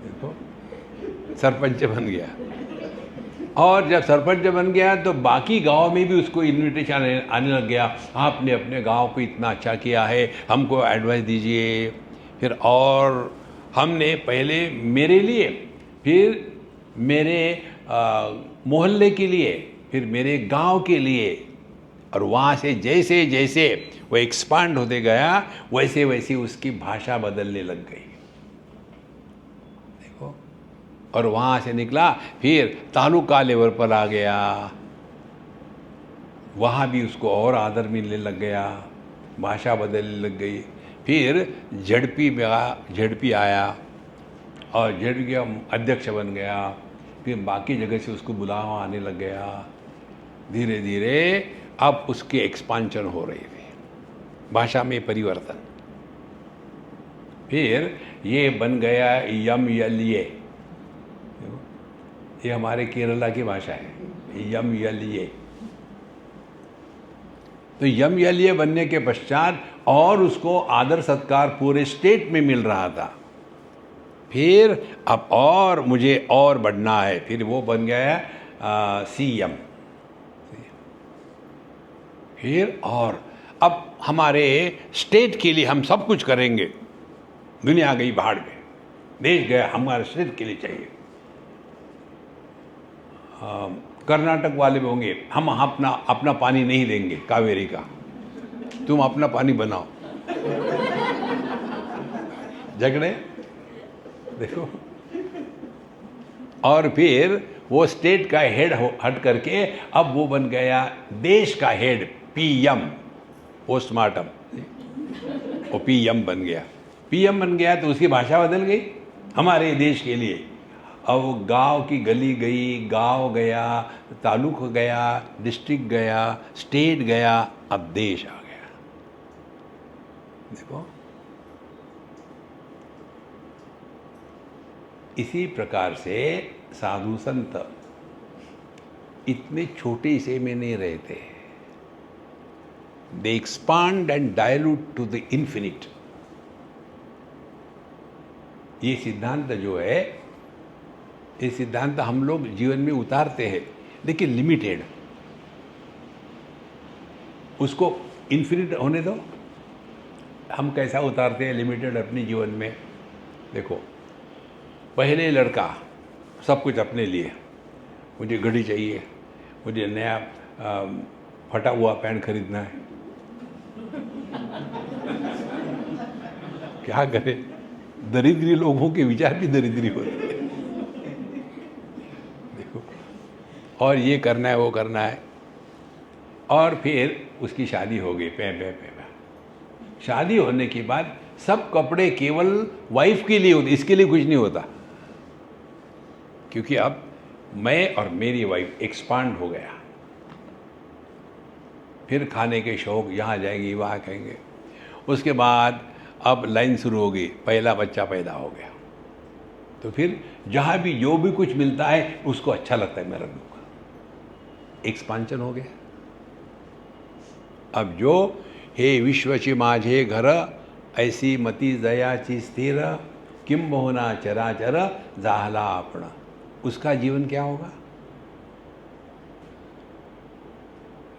[SPEAKER 1] देखो, सरपंच बन गया। और जब सरपंच बन गया तो बाकी गांव में भी उसको इन्विटेशन आने लग गया, आपने अपने गांव को इतना अच्छा किया है, हमको एडवाइस दीजिए। फिर और हमने पहले मेरे लिए, फिर मेरे मोहल्ले के लिए, फिर मेरे गांव के लिए, और वहाँ से जैसे जैसे वो एक्सपांड होते गया, वैसे वैसे उसकी भाषा बदलने लग गई। देखो, और वहाँ से निकला, फिर तालुका लेवल पर आ गया, वहाँ भी उसको और आदर मिलने लग गया, भाषा बदलने लग गई। फिर झड़पी आया, और झड़पी का अध्यक्ष बन गया। फिर बाकी जगह से उसको बुलावा आने लग गया। धीरे धीरे अब उसके एक्सपांशन हो रही थी, भाषा में परिवर्तन। फिर ये बन गया यम यल ये हमारे केरला की भाषा है, यम यल ये। तो यम यल ये बनने के पश्चात और उसको आदर सत्कार पूरे स्टेट में मिल रहा था। फिर अब और मुझे और बढ़ना है, फिर वो बन गया सीएम। फिर और अब हमारे स्टेट के लिए हम सब कुछ करेंगे, दुनिया गई भाड़ में, देश गया, हमारे स्टेट के लिए चाहिए। कर्नाटक वाले भी होंगे, हम अपना पानी नहीं देंगे कावेरी का, तुम अपना पानी बनाओ। झगड़े, देखो। और फिर वो स्टेट का हेड हट करके अब वो बन गया देश का हेड, पीएम, पोस्टमार्टम, वो पीएम बन गया। पीएम बन गया तो उसकी भाषा बदल गई हमारे देश के लिए। अब गांव की गली गई, गांव गया, तालुक गया, डिस्ट्रिक्ट गया, स्टेट गया, अब देश आ गया। देखो, इसी प्रकार से साधु संत इतने छोटे से में नहीं रहते, they expand and dilute to the infinite. ये सिद्धांत जो है, ये सिद्धांत हम लोग जीवन में उतारते हैं, लेकिन लिमिटेड। उसको इन्फिनिट होने दो। हम कैसा उतारते हैं लिमिटेड अपने जीवन में? देखो, पहले लड़का सब कुछ अपने लिए। मुझे घड़ी चाहिए, मुझे नया फटा हुआ पैंट खरीदना है। क्या करें, दरिद्री लोगों के विचार भी दरिद्री होते हैं। देखो, और ये करना है, वो करना है। और फिर उसकी शादी हो गई, पे। शादी होने के बाद सब कपड़े केवल वाइफ के लिए होते, इसके लिए कुछ नहीं होता, क्योंकि अब मैं और मेरी वाइफ एक्सपांड हो गया। फिर खाने के शौक, यहाँ जाएंगे वहाँ कहेंगे। उसके बाद अब लाइन शुरू हो गई, पहला बच्चा पैदा हो गया, तो फिर जहाँ भी जो भी कुछ मिलता है उसको अच्छा लगता है, मेरा लोग एक्सपांशन हो गया। अब जो हे विश्वची माझे घर, ऐसी मती जयाची स्थिर, किम बहुना चराचर झाला आपण, उसका जीवन क्या होगा?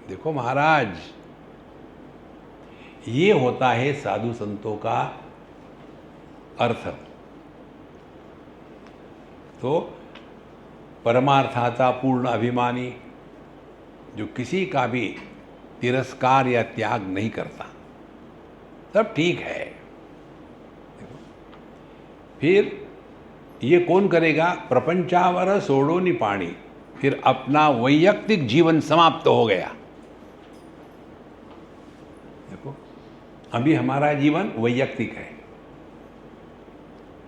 [SPEAKER 1] देखो महाराज, ये होता है साधु संतों का अर्थ। तो परमार्थाता पूर्ण अभिमानी, जो किसी का भी तिरस्कार या त्याग नहीं करता, सब ठीक है। देखो, फिर ये कौन करेगा? प्रपंचावर सोडोनी पाणी, फिर अपना वैयक्तिक जीवन समाप्त हो गया। देखो, अभी हमारा जीवन वैयक्तिक है,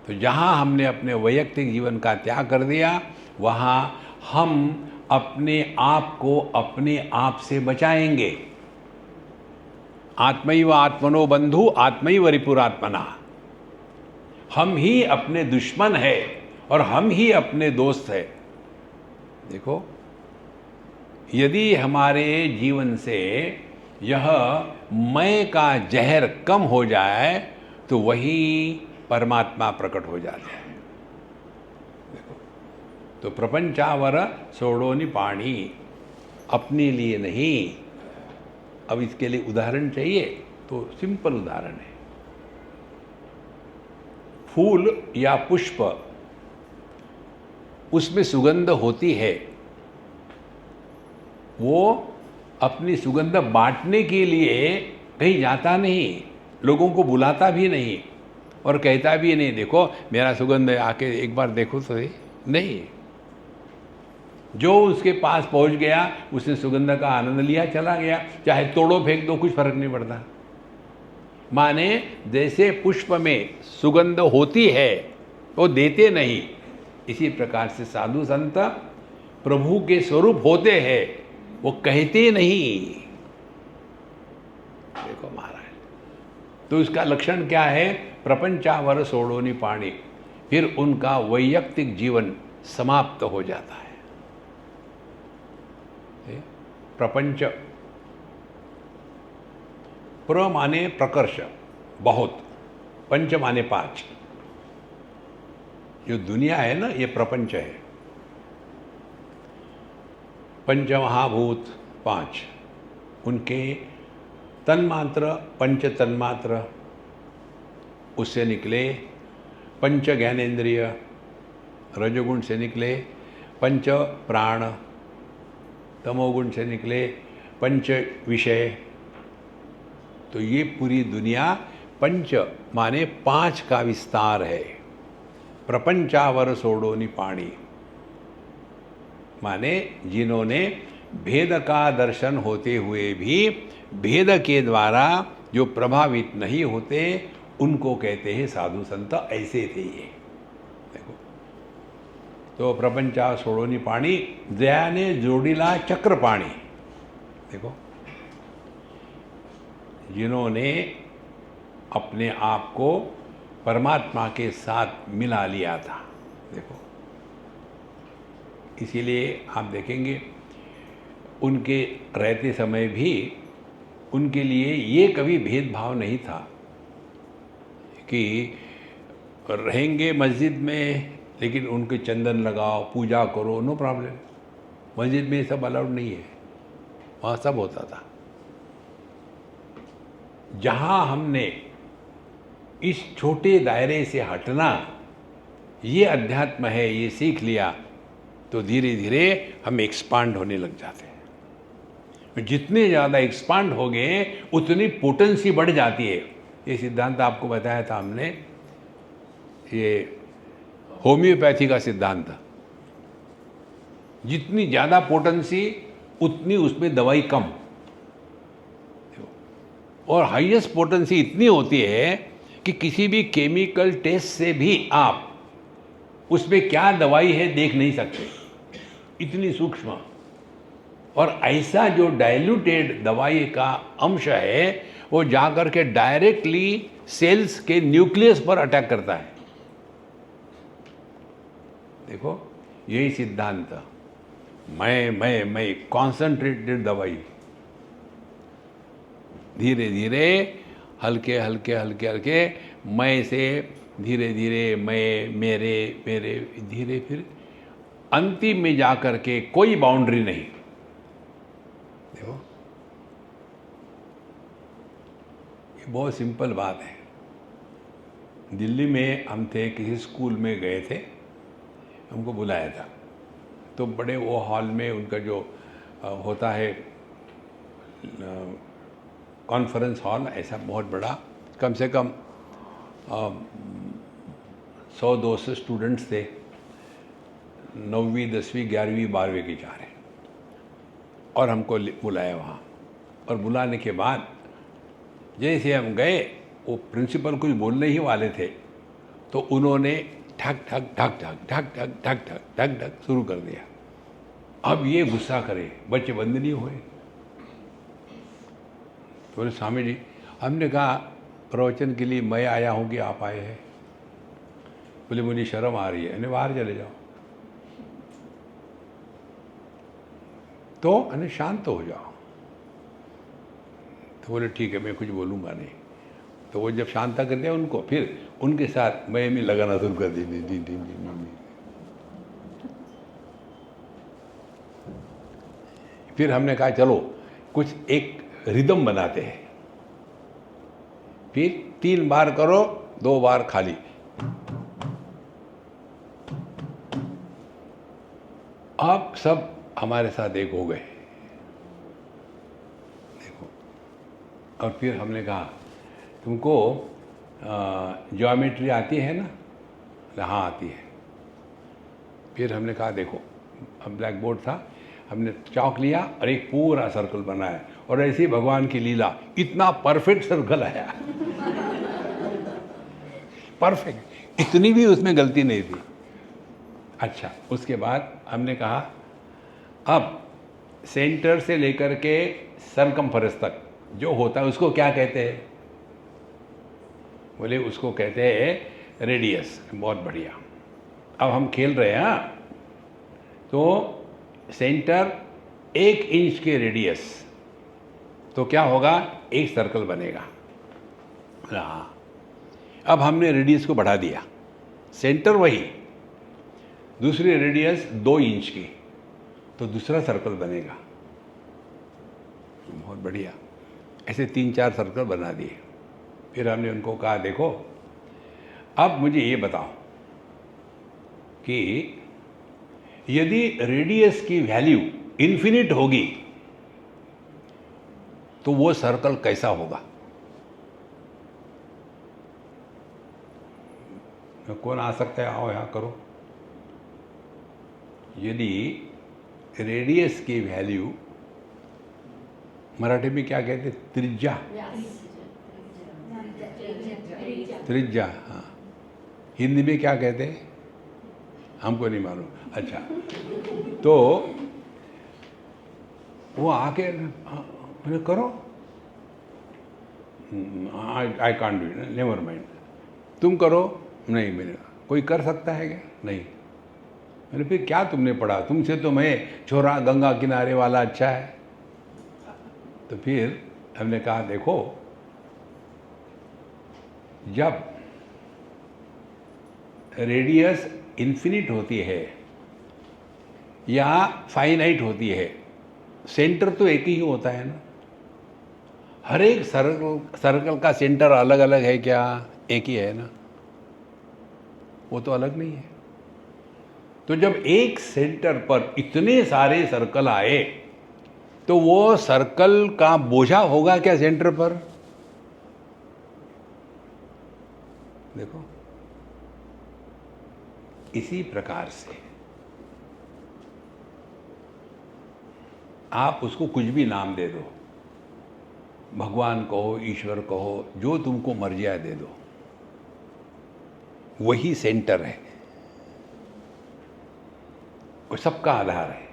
[SPEAKER 1] तो जहाँ हमने अपने वैयक्तिक जीवन का त्याग कर दिया, वहाँ हम अपने आप को अपने आप से बचाएंगे। आत्मैव आत्मनो बंधु आत्मैव रिपुरात्मना, हम ही अपने दुश्मन है और हम ही अपने दोस्त है। देखो, यदि हमारे जीवन से यह मैं का जहर कम हो जाए तो वही परमात्मा प्रकट हो जाता है। देखो, तो प्रपंचावर सोडोनी पाणी, अपने लिए नहीं। अब इसके लिए उदाहरण चाहिए, तो सिंपल उदाहरण है। फूल या पुष्प, उसमें सुगंध होती है, वो अपनी सुगंध बांटने के लिए कहीं जाता नहीं, लोगों को बुलाता भी नहीं और कहता भी नहीं, देखो मेरा सुगंध आके एक बार देखो तो सही। नहीं, जो उसके पास पहुंच गया उसने सुगंध का आनंद लिया, चला गया, चाहे तोड़ो फेंक दो, कुछ फर्क नहीं पड़ता। माने जैसे पुष्प में सुगंध होती है वो देते नहीं, इसी प्रकार से साधु संत प्रभु के स्वरूप होते हैं, वो कहते नहीं। देखो महाराज, तो इसका लक्षण क्या है? प्रपंचावर सोडोनी पाणी, फिर उनका वैयक्तिक जीवन समाप्त हो जाता है। प्रपंच, प्र माने प्रकर्ष, बहुत, पंच माने पांच। जो दुनिया है ना, ये प्रपंच है। पंचमहाभूत पांच, उनके तन्मात्र, पंच तन्मात्र, उससे निकले पंच ज्ञानेन्द्रिय, रजोगुण से निकले पंच प्राण, तमोगुण से निकले पंच विषय। तो ये पूरी दुनिया पंच माने पांच का विस्तार है। प्रपंचावर सोडोनी पाणी माने जिन्होंने भेद का दर्शन होते हुए भी भेद के द्वारा जो प्रभावित नहीं होते, उनको कहते हैं साधु संत। ऐसे थे ये। देखो, तो प्रपंचा सोडोनी पाणी, जयाने जोड़ीला चक्र पाणी। देखो, जिन्होंने अपने आप को परमात्मा के साथ मिला लिया था। देखो, इसीलिए आप देखेंगे उनके रहते समय भी उनके लिए ये कभी भेदभाव नहीं था कि रहेंगे मस्जिद में लेकिन उनके चंदन लगाओ, पूजा करो, नो प्रॉब्लम। मस्जिद में ये सब अलाउड नहीं है, वहाँ सब होता था। जहाँ हमने इस छोटे दायरे से हटना ये अध्यात्म है, ये सीख लिया तो धीरे धीरे हम एक्सपांड होने लग जाते हैं। जितने ज़्यादा एक्सपांड हो गए उतनी पोटेंसी बढ़ जाती है। ये सिद्धांत आपको बताया था हमने, ये होम्योपैथी का सिद्धांत। जितनी ज़्यादा पोटेंसी उतनी उसमें दवाई कम, और हाईएस्ट पोटेंसी इतनी होती है कि किसी भी केमिकल टेस्ट से भी आप उसमें क्या दवाई है देख नहीं सकते, इतनी सूक्ष्म। और ऐसा जो डाइल्यूटेड दवाई का अंश है वो जाकर के डायरेक्टली सेल्स के न्यूक्लियस पर अटैक करता है। देखो यही सिद्धांत, मैं कॉन्सेंट्रेटेड दवाई, धीरे धीरे हल्के हल्के हल्के हल्के मैं से धीरे धीरे मैं मेरे मेरे धीरे, फिर अंतिम में जाकर के कोई बाउंड्री नहीं। देखो ये बहुत सिंपल बात है। दिल्ली में हम थे, किसी स्कूल में गए थे, हमको बुलाया था, तो बड़े वो हॉल में उनका जो होता है कॉन्फ्रेंस हॉल, ऐसा बहुत बड़ा, कम से कम 100-200 स्टूडेंट्स थे, 9वीं 10वीं 11वीं 12वीं की जा रहे, और हमको बुलाया वहाँ। और बुलाने के बाद जैसे हम गए, वो प्रिंसिपल कुछ बोलने ही वाले थे तो उन्होंने ठक ठक ठक ठक ठक ठक ठक ठक ठक ठक शुरू कर दिया। अब ये गुस्सा करे, बच्चे बंद नहीं हुए। तो बोले स्वामी जी, हमने कहा प्रवचन के लिए मैं आया हूँ कि आप आए हैं? बोले मुझे शर्म आ रही है, यानी बाहर चले जाओ। तो यानी शांत हो जाओ। तो बोले ठीक है, मैं कुछ बोलूँगा नहीं। तो वो जब शांत कर दिया उनको, फिर उनके साथ मैं भी लगाना शुरू कर दी। फिर हमने कहा चलो कुछ एक रिदम बनाते हैं, फिर 3 बार करो, 2 बार खाली। अब सब हमारे साथ एक हो गए। देखो, और फिर हमने कहा तुमको ज्योमेट्री आती है ना? हाँ आती है। फिर हमने कहा देखो, अब ब्लैक बोर्ड था, हमने चौक लिया और एक पूरा सर्कल बनाया, और ऐसी भगवान की लीला, इतना परफेक्ट सर्कल आया परफेक्ट, इतनी भी उसमें गलती नहीं थी। अच्छा, उसके बाद हमने कहा अब सेंटर से लेकर के सरकमफेरेंस तक जो होता है उसको क्या कहते हैं? बोले उसको कहते हैं रेडियस। बहुत बढ़िया। अब हम खेल रहे हैं। तो सेंटर 1 इंच के रेडियस, तो क्या होगा? एक सर्कल बनेगा। हाँ, अब हमने रेडियस को बढ़ा दिया, सेंटर वही, दूसरी रेडियस 2 इंच की, तो दूसरा सर्कल बनेगा। बहुत बढ़िया। ऐसे 3-4 सर्कल बना दिए। फिर हमने उनको कहा देखो, अब मुझे ये बताओ कि यदि रेडियस की वैल्यू इन्फिनिट होगी तो वो सर्कल कैसा होगा? कौन आ सकता है? आओ यहाँ करो। यदि रेडियस की वैल्यू, मराठी में क्या कहते हैं? त्रिज्या। त्रिज्या, हाँ। हिंदी में क्या कहते हैं? हमको नहीं मालूम। अच्छा, तो वो आके मैंने करो, I can't do it, never mind, तुम करो। नहीं, मैंने कोई कर सकता है क्या? नहीं। मैंने फिर क्या तुमने पढ़ा? तुमसे तो मैं छोरा गंगा किनारे वाला अच्छा है। तो फिर हमने कहा देखो, जब रेडियस इन्फिनिट होती है या फाइनाइट होती है, सेंटर तो एक ही होता है ना। हर एक सर्कल का सेंटर अलग अलग है क्या? एक ही है ना, वो तो अलग नहीं है। तो जब एक सेंटर पर इतने सारे सर्कल आए तो वो सर्कल का बोझा होगा क्या सेंटर पर? देखो, इसी प्रकार से आप उसको कुछ भी नाम दे दो, भगवान कहो, ईश्वर कहो, जो तुमको मर्जी है दे दो, वही सेंटर है, वो सबका आधार है।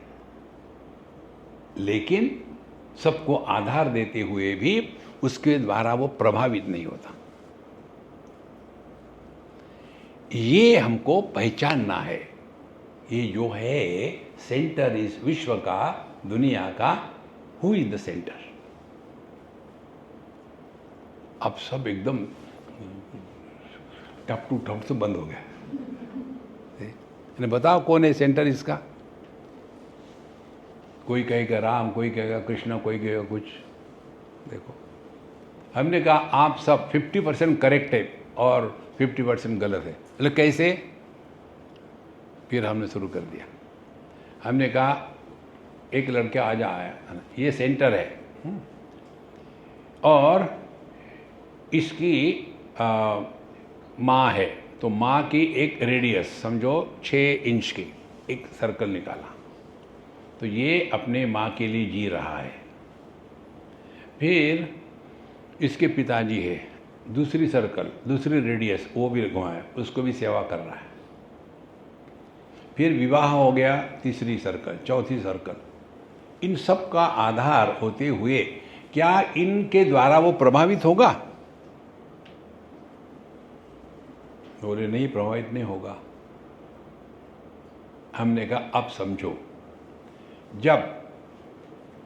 [SPEAKER 1] लेकिन सबको आधार देते हुए भी उसके द्वारा वो प्रभावित नहीं होता। ये हमको पहचानना है। ये जो है सेंटर इस विश्व का, दुनिया का, हु इज द सेंटर। अब सब एकदम टप टू टप से बंद हो गया। बताओ कौन है सेंटर इसका? कोई कहेगा राम, कोई कहेगा कृष्ण, कोई कहेगा कुछ। देखो, हमने कहा आप सब 50% करेक्ट है और 50% गलत है। मतलब कैसे? फिर हमने शुरू कर दिया। हमने कहा एक लड़का आ जाए, ये सेंटर है और इसकी माँ है, तो माँ की एक रेडियस समझो 6 इंच की एक सर्कल निकाला, तो ये अपने माँ के लिए जी रहा है। फिर इसके पिताजी है, दूसरी सर्कल, दूसरी रेडियस, वो भी घुमाया, उसको भी सेवा कर रहा है। फिर विवाह हो गया, तीसरी सर्कल, चौथी सर्कल। इन सब का आधार होते हुए क्या इनके द्वारा वो प्रभावित होगा? बोले नहीं, प्रभावित नहीं होगा। हमने कहा अब समझो, जब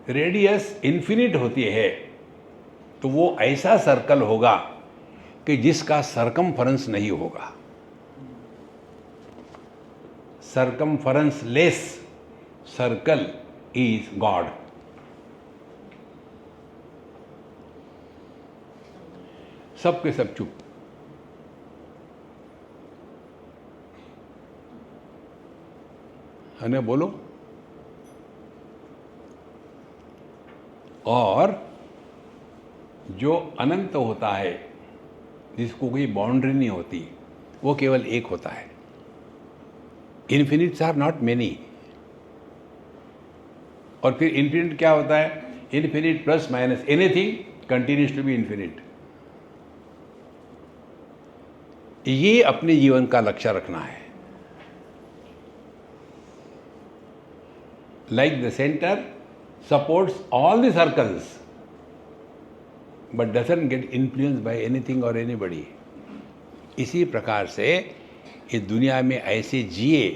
[SPEAKER 1] रेडियस इन्फिनिट होती है तो वो ऐसा सर्कल होगा कि जिसका सरकमफरेंस नहीं होगा। Circumference less circle is God. सबके सब चुप। है ना? बोलो। और जो अनंत होता है, जिसको कोई बाउंड्री नहीं होती, वो केवल एक होता है। Infinites are not many. और फिर इन्फिनिट क्या होता है? Infinite plus minus anything continues to be infinite. ये अपने जीवन का लक्ष्य रखना है। Like the center supports all the circles but doesn't get influenced by anything or anybody. इसी प्रकार से इस दुनिया में ऐसे जिए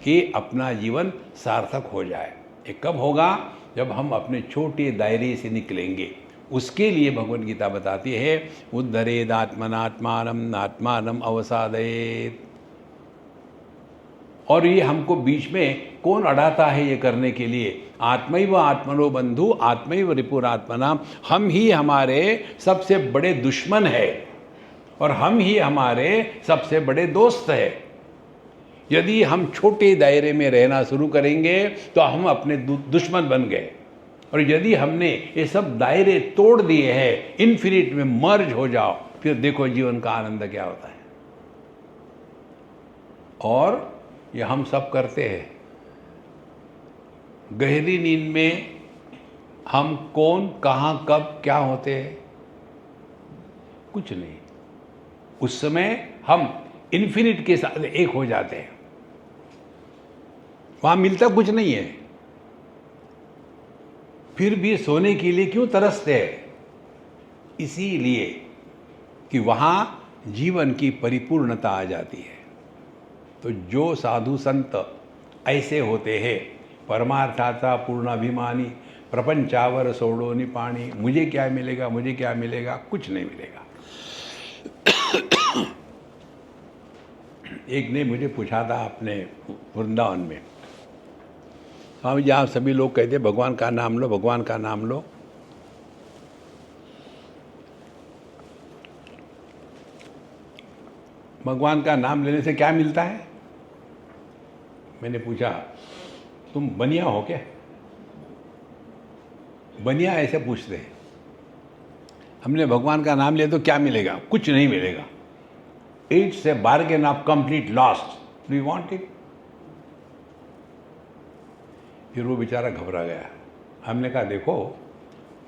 [SPEAKER 1] कि अपना जीवन सार्थक हो जाए। ये कब होगा? जब हम अपने छोटे दायरे से निकलेंगे। उसके लिए भगवद गीता बताती है, उद्धरेद आत्मनात्मानम आत्मानम अवसादयेत। और ये हमको बीच में कौन अड़ाता है ये करने के लिए? आत्मैव आत्मनो बंधु आत्मैव रिपुरात्मना। हम ही हमारे सबसे बड़े दुश्मन है और हम ही हमारे सबसे बड़े दोस्त है। यदि हम छोटे दायरे में रहना शुरू करेंगे तो हम अपने दुश्मन बन गए, और यदि हमने ये सब दायरे तोड़ दिए हैं, इन्फिनिट में मर्ज हो जाओ, फिर देखो जीवन का आनंद क्या होता है। और ये हम सब करते हैं। गहरी नींद में हम कौन, कहाँ, कब, क्या होते हैं? कुछ नहीं। उस समय हम इन्फिनिट के साथ एक हो जाते हैं। वहां मिलता कुछ नहीं है, फिर भी सोने के लिए क्यों तरसते हैं? इसीलिए कि वहां जीवन की परिपूर्णता आ जाती है। तो जो साधु संत ऐसे होते हैं, परमार्थाचा पूर्णाभिमानी, प्रपंचावर सोडो निपाणी, मुझे क्या मिलेगा, मुझे क्या मिलेगा? कुछ नहीं मिलेगा। एक ने मुझे पूछा था अपने वृंदावन में, स्वामी जी आप सभी लोग कहते भगवान का नाम लो, भगवान का नाम लो, भगवान का नाम लेने से क्या मिलता है? मैंने पूछा, तुम बनिया हो क्या? बनिया ऐसे पूछते हैं। हमने भगवान का नाम लिया तो क्या मिलेगा? कुछ नहीं मिलेगा। It's a bargain of complete lost, we want it. फिर वो बेचारा घबरा गया। हमने कहा, देखो,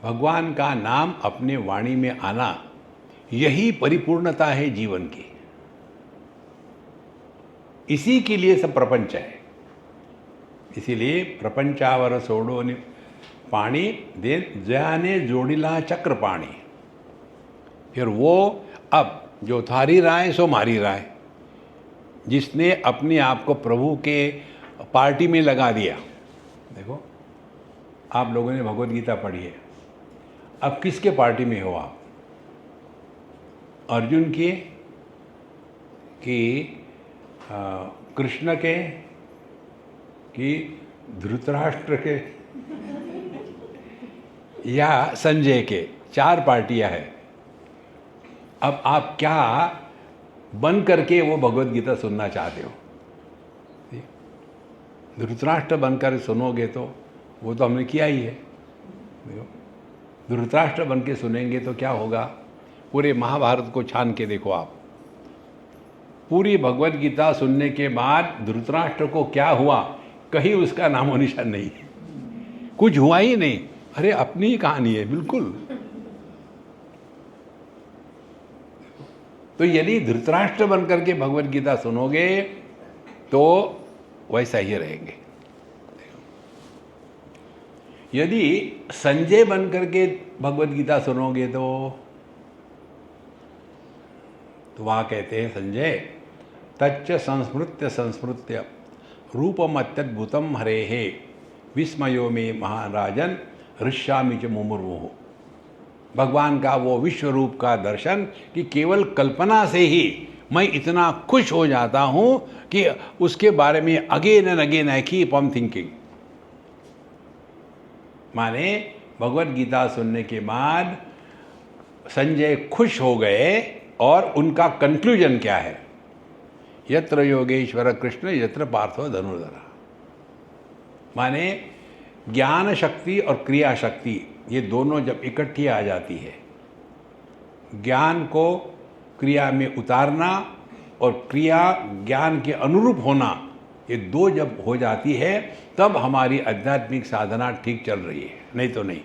[SPEAKER 1] भगवान का नाम अपने वाणी में आना, यही परिपूर्णता है जीवन की। इसी के लिए सब प्रपंच है। इसीलिए प्रपंचावर सोडो पाणी दे जयाने जोड़िला चक्र पाणी। फिर वो अब जो थारी राय सो मारी राय, जिसने अपने आप को प्रभु के पार्टी में लगा दिया। देखो, आप लोगों ने भगवत गीता पढ़ी है, अब किसके पार्टी में हो आप? अर्जुन के कि कृष्ण के कि धृतराष्ट्र के या संजय के? 4 पार्टियां हैं। अब आप क्या बन करके वो भगवत गीता सुनना चाहते हो? धृतराष्ट्र बनकर सुनोगे तो वो तो हमने किया ही है। देखो, धृतराष्ट्र बन के सुनेंगे तो क्या होगा? पूरे महाभारत को छान के देखो आप। पूरी भगवत गीता सुनने के बाद धृतराष्ट्र को क्या हुआ, कहीं उसका नामो निशान नहीं, कुछ हुआ ही नहीं। अरे अपनी ही कहानी है बिल्कुल। तो यदि धृतराष्ट्र बनकर के भगवत गीता सुनोगे तो वैसा ही रहेंगे। यदि संजय बनकर के भगवत गीता सुनोगे तो वहाँ कहते हैं संजय, तच्च संस्मृत्य संस्मृत्य रूपम अत्यद्भुतम हरेहे विस्मयो में महाराजन ऋष्यामि च मुमुर्मुः। भगवान का वो विश्व रूप का दर्शन कि केवल कल्पना से ही मैं इतना खुश हो जाता हूँ कि उसके बारे में again and again I keep on thinking. माने भगवत गीता सुनने के बाद संजय खुश हो गए और उनका कंक्लूजन क्या है? यत्र योगेश्वर कृष्ण यत्र पार्थो धनुर्धरा। माने ज्ञान शक्ति और क्रिया शक्ति ये दोनों जब इकट्ठी आ जाती है, ज्ञान को क्रिया में उतारना और क्रिया ज्ञान के अनुरूप होना, ये दो जब हो जाती है तब हमारी आध्यात्मिक साधना ठीक चल रही है, नहीं तो नहीं।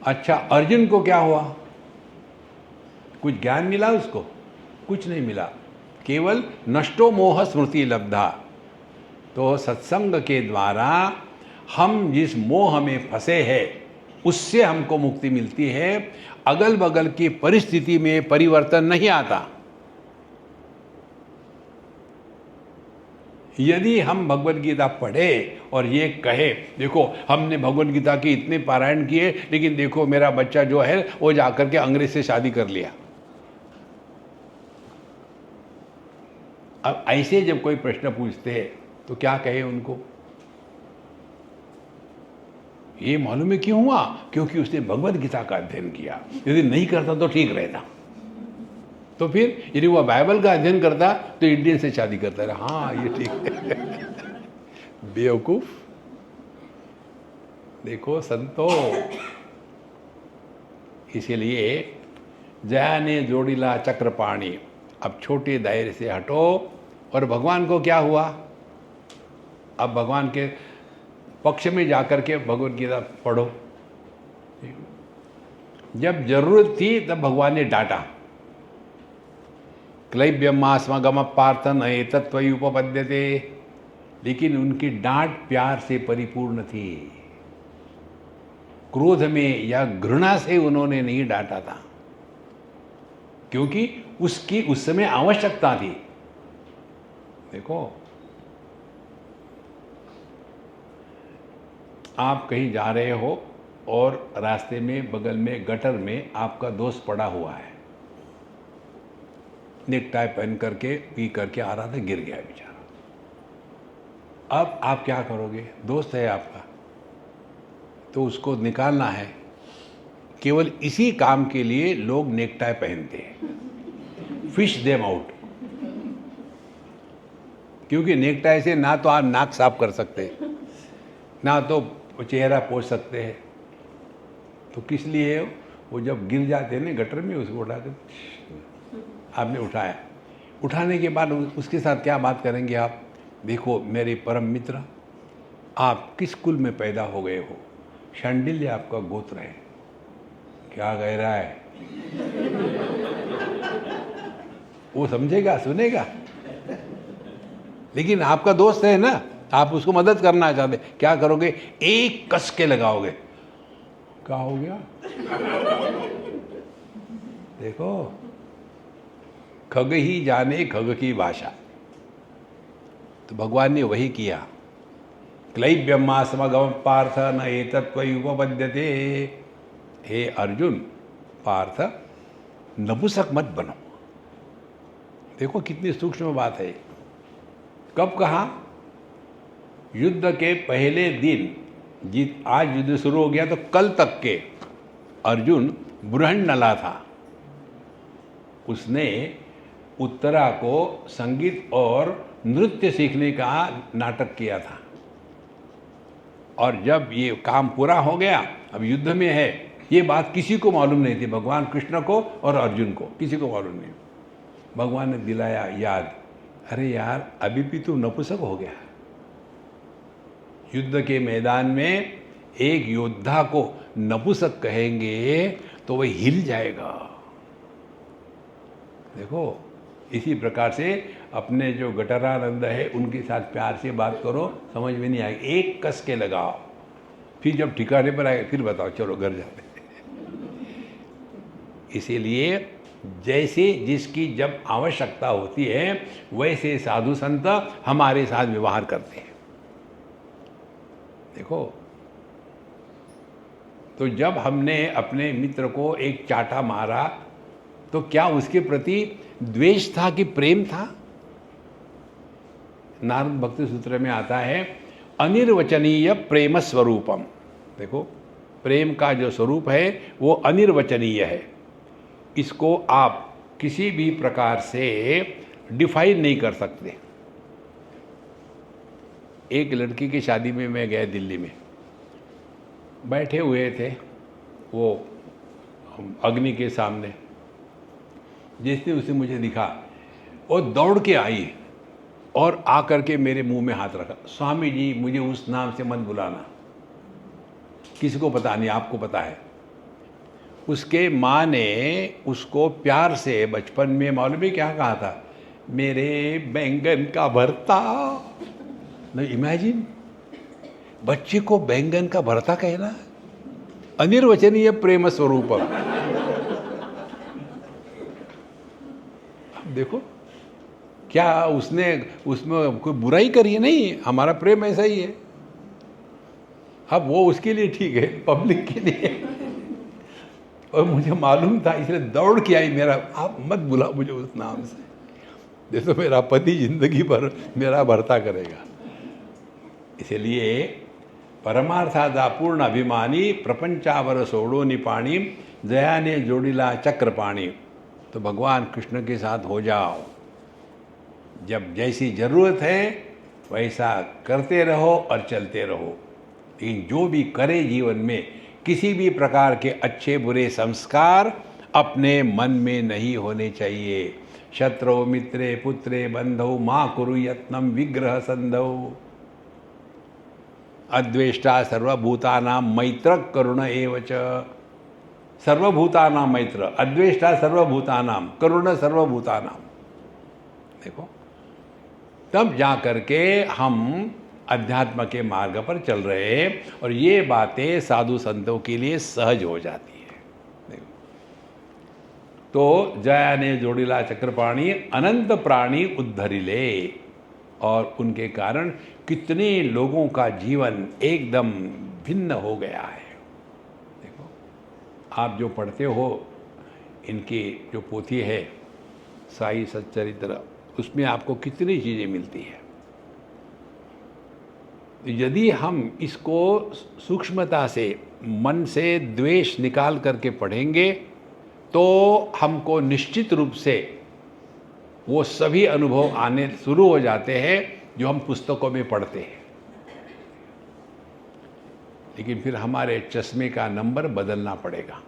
[SPEAKER 1] अच्छा, अर्जुन को क्या हुआ? कुछ ज्ञान मिला उसको? कुछ नहीं मिला, केवल नष्टो मोह स्मृति लब्धा। तो सत्संग के द्वारा हम जिस मोह में फंसे हैं उससे हमको मुक्ति मिलती है। अगल बगल की परिस्थिति में परिवर्तन नहीं आता। यदि हम भगवत गीता पढ़े और ये कहे, देखो हमने भगवत गीता के इतने पारायण किए लेकिन देखो मेरा बच्चा जो है वो जाकर के अंग्रेज से शादी कर लिया। अब ऐसे जब कोई प्रश्न पूछते हैं तो क्या कहे उनको? ये मालूम है क्यों हुआ? क्योंकि उसने भगवत गीता का अध्ययन किया। यदि नहीं करता तो ठीक रहता। तो फिर यदि वह बाइबल का अध्ययन करता तो इंडियन से शादी करता रहा। हाँ ये ठीक है। बेवकूफ। देखो संतो, इसीलिए जया ने जोड़ीला चक्रपाणी। अब छोटे दायरे से हटो और भगवान को क्या हुआ? अब भगवान के पक्ष में जाकर के भगवत गीता पढ़ो। जब जरूरत थी तब भगवान ने डांटा, क्लैब्यमास्मगम पार्थ न एतत्त्वयि उपपद्यते। लेकिन उनकी डांट प्यार से परिपूर्ण थी, क्रोध में या घृणा से उन्होंने नहीं डांटा था, क्योंकि उसकी उस समय आवश्यकता थी। देखो, आप कहीं जा रहे हो और रास्ते में बगल में गटर में आपका दोस्त पड़ा हुआ है, नेक टाई पहन करके पी करके आ रहा था, गिर गया बेचारा। अब आप क्या करोगे? दोस्त है आपका तो उसको निकालना है। केवल इसी काम के लिए लोग नेक टाई पहनते हैं, फिश देम आउट। क्योंकि नेकटाई से ना तो आप नाक साफ कर सकते, ना तो चेहरा पोंछ सकते हैं। तो किस लिए वो जब गिर जाते हैं ना गटर में, उसको उठा कर आपने उठाया। उठाने के बाद उसके साथ क्या बात करेंगे आप? देखो मेरे परम मित्र, आप किस कुल में पैदा हो गए हो? शांडिल्य आपका गोत्र है। क्या कह रहा है? वो समझेगा, सुनेगा। लेकिन आपका दोस्त है ना, आप उसको मदद करना चाहते, क्या करोगे? एक कस के लगाओगे। क्या हो गया? देखो, खग ही जाने खग की भाषा। तो भगवान ने वही किया। क्लैब्यमा समगम पार्थ न एतत्त्वयुपपद्यते। हे अर्जुन, पार्थ नपुंसक मत बनो। देखो कितनी सूक्ष्म बात है। कब कहा? युद्ध के पहले दिन, आज युद्ध शुरू हो गया तो कल तक के अर्जुन बृहन्नला था। उसने उत्तरा को संगीत और नृत्य सीखने का नाटक किया था। और जब ये काम पूरा हो गया, अब युद्ध में है, ये बात किसी को मालूम नहीं थी, भगवान कृष्ण को और अर्जुन को, किसी को मालूम नहीं। भगवान ने दिलाया याद, अरे यार अभी भी तू नपुंसक हो गया। युद्ध के मैदान में एक योद्धा को नपुंसक कहेंगे तो वह हिल जाएगा। देखो, इसी प्रकार से अपने जो गटरानंद है उनके साथ प्यार से बात करो, समझ में नहीं आएगी। एक कस के लगाओ, फिर जब ठिकाने पर आए फिर बताओ, चलो घर जाते। इसीलिए जैसे जिसकी जब आवश्यकता होती है वैसे साधु संत हमारे साथ व्यवहार करते हैं। देखो, तो जब हमने अपने मित्र को एक चाटा मारा तो क्या उसके प्रति द्वेष था कि प्रेम था? नारद भक्ति सूत्र में आता है, अनिर्वचनीय प्रेम स्वरूपम। देखो, प्रेम का जो स्वरूप है वो अनिर्वचनीय है। इसको आप किसी भी प्रकार से डिफाइन नहीं कर सकते। एक लड़की की शादी में मैं गया दिल्ली में, बैठे हुए थे वो अग्नि के सामने। जैसे उसे मुझे दिखा, वो दौड़ के आई और आकर के मेरे मुंह में हाथ रखा, स्वामी जी मुझे उस नाम से मत बुलाना। किसी को पता नहीं, आपको पता है। उसके माँ ने उसको प्यार से बचपन में मालूम है क्या कहा था? मेरे बैंगन का भरता। नहीं, इमेजिन, बच्चे को बैंगन का भरता कहना। अनिर्वचनीय प्रेम स्वरूप। देखो क्या उसने उसमें कोई बुराई करी है? नहीं, हमारा प्रेम ऐसा ही है। अब वो उसके लिए ठीक है, पब्लिक के लिए। और मुझे मालूम था, इसलिए दौड़ के आई, मेरा आप मत बुलाओ मुझे उस नाम से, जैसे मेरा पति जिंदगी भर मेरा भरता करेगा। इसलिए परमार्थादा पूर्ण अभिमानी प्रपंचावर सोडो निपाणी जयाने जोड़िला चक्रपाणी। तो भगवान कृष्ण के साथ हो जाओ। जब जैसी जरूरत है वैसा करते रहो और चलते रहो। लेकिन जो भी करे जीवन में, किसी भी प्रकार के अच्छे बुरे संस्कार अपने मन में नहीं होने चाहिए। शत्रु मित्रे पुत्रे बंधौ माँ कुरु यत्नम विग्रह संधौ। अद्वेष्टा सर्वभूतानां मैत्र करुण एवच। सर्वभूतानां मैत्र, अद्वेष्टा सर्वभूतानां, करुण सर्वभूतानां। देखो, तब जा करके हम अध्यात्म के मार्ग पर चल रहे हैं और ये बातें साधु संतों के लिए सहज हो जाती है। देखो, तो जया ने जोड़िला चक्रपाणी अनंत प्राणी उद्धरिले। और उनके कारण कितने लोगों का जीवन एकदम भिन्न हो गया है। देखो, आप जो पढ़ते हो, इनकी जो पोथी है साई सच्चरित्र, उसमें आपको कितनी चीज़ें मिलती है। यदि हम इसको सूक्ष्मता से, मन से द्वेष निकाल करके पढ़ेंगे तो हमको निश्चित रूप से वो सभी अनुभव आने शुरू हो जाते हैं जो हम पुस्तकों में पढ़ते हैं। लेकिन फिर हमारे चश्मे का नंबर बदलना पड़ेगा।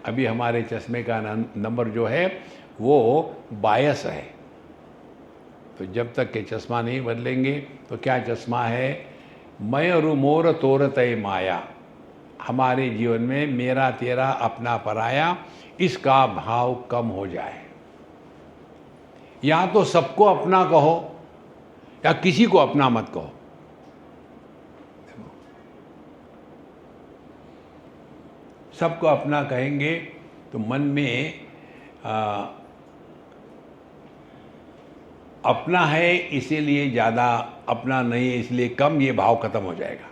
[SPEAKER 1] अभी हमारे चश्मे का नंबर जो है वो 22 है। तो जब तक के चश्मा नहीं बदलेंगे तो क्या चश्मा है? मय मोर तोर तय माया। हमारे जीवन में मेरा तेरा अपना पराया, इसका भाव कम हो जाए। या तो सबको अपना कहो या किसी को अपना मत कहो। सबको अपना कहेंगे तो मन में अपना है इसीलिए ज़्यादा, अपना नहीं है इसलिए कम, ये भाव खत्म हो जाएगा।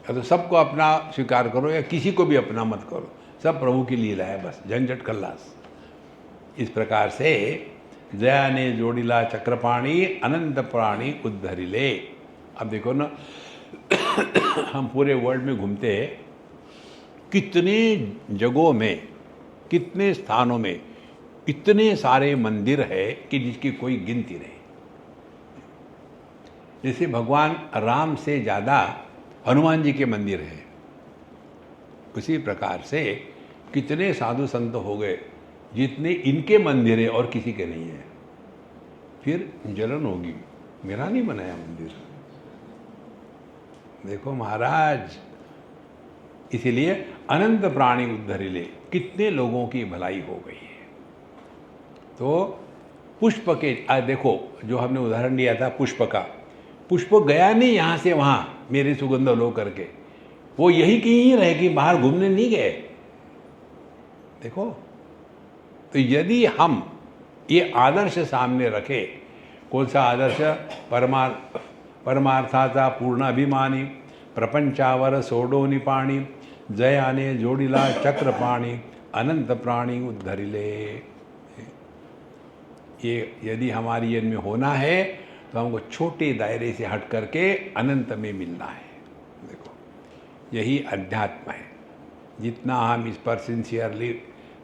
[SPEAKER 1] या तो सबको अपना स्वीकार करो या किसी को भी अपना मत करो, सब प्रभु की लीला है, बस झंझट खल्लास। इस प्रकार से जया ने जोड़िला चक्रपाणी अनंत प्राणी उद्धरिले। अब देखो ना, हम पूरे वर्ल्ड में घूमते हैं, कितने जगहों में, कितने स्थानों में इतने सारे मंदिर है कि जिसकी कोई गिनती नहीं। जैसे भगवान राम से ज़्यादा हनुमान जी के मंदिर हैं, उसी प्रकार से कितने साधु संत हो गए जितने इनके मंदिर है और किसी के नहीं है। फिर जलन होगी, मेरा नहीं बनाया मंदिर। देखो महाराज, इसीलिए अनंत प्राणी उद्धरिले, कितने लोगों की भलाई हो गई है। तो पुष्प के देखो, जो हमने उदाहरण दिया था पुष्प का, पुष्प गया नहीं यहाँ से वहाँ मेरे सुगंध लो करके, वो यही की ही रहेगी, बाहर घूमने नहीं गए। देखो, तो यदि हम ये आदर्श सामने रखें, कौन सा आदर्श? परमार्थाचा पूर्णाभिमानी, प्रपंचावर सोडो निपाणी, जयाने जोड़िला चक्रपाणी, अनंत प्राणी उद्धरिले। ये यदि हमारी इनमें होना है तो हमको छोटे दायरे से हट करके अनंत में मिलना है। देखो, यही अध्यात्म है। जितना हम इस पर सिंसियरली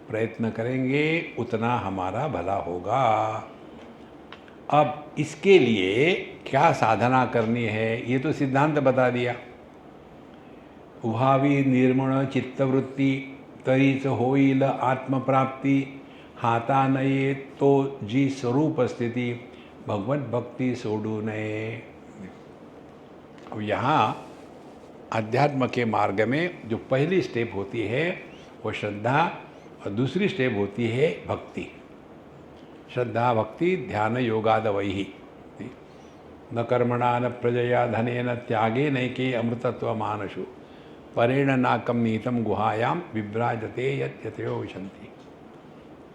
[SPEAKER 1] प्रयत्न करेंगे उतना हमारा भला होगा। अब इसके लिए क्या साधना करनी है, ये तो सिद्धांत बता दिया। उभावी निर्मळ चित्तवृत्ती, तरीच होईल आत्मप्राप्ती, हाता नये तो जी स्वरूप स्थिति, भगवत भक्ति सोडू नये। अब यहाँ अध्यात्म के मार्ग में जो पहली स्टेप होती है वो श्रद्धा, और दूसरी स्टेप होती है भक्ति। श्रद्धा भक्ति ध्यान योगाद वही, न कर्मणा न प्रजया धनेन त्यागे नैके अमृतत्व मानसु, परेण नाकम नीतम गुहायाम विभ्राजते यतयो विशंति।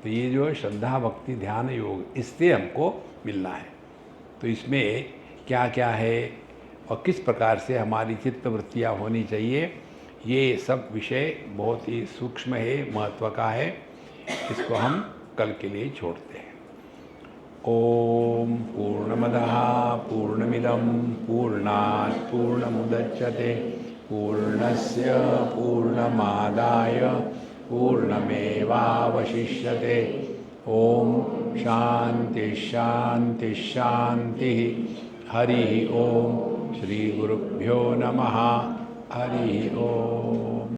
[SPEAKER 1] तो ये जो श्रद्धा भक्ति ध्यान योग, इससे हमको मिलना है। तो इसमें क्या क्या है और किस प्रकार से हमारी चित्तवृत्तियाँ होनी चाहिए, ये सब विषय बहुत ही सूक्ष्म है, महत्व का है। इसको हम कल के लिए छोड़ते हैं। ओम पूर्णमदः पूर्णमिदं पूर्णात् पूर्णमुदच्यते पूर्णस्य पूर्णमादाय पूर्णमेवावशिष्यते। ओम शांति शांति शांति। हरि ओम। श्री गुरुभ्यो नमः। हरि ओम।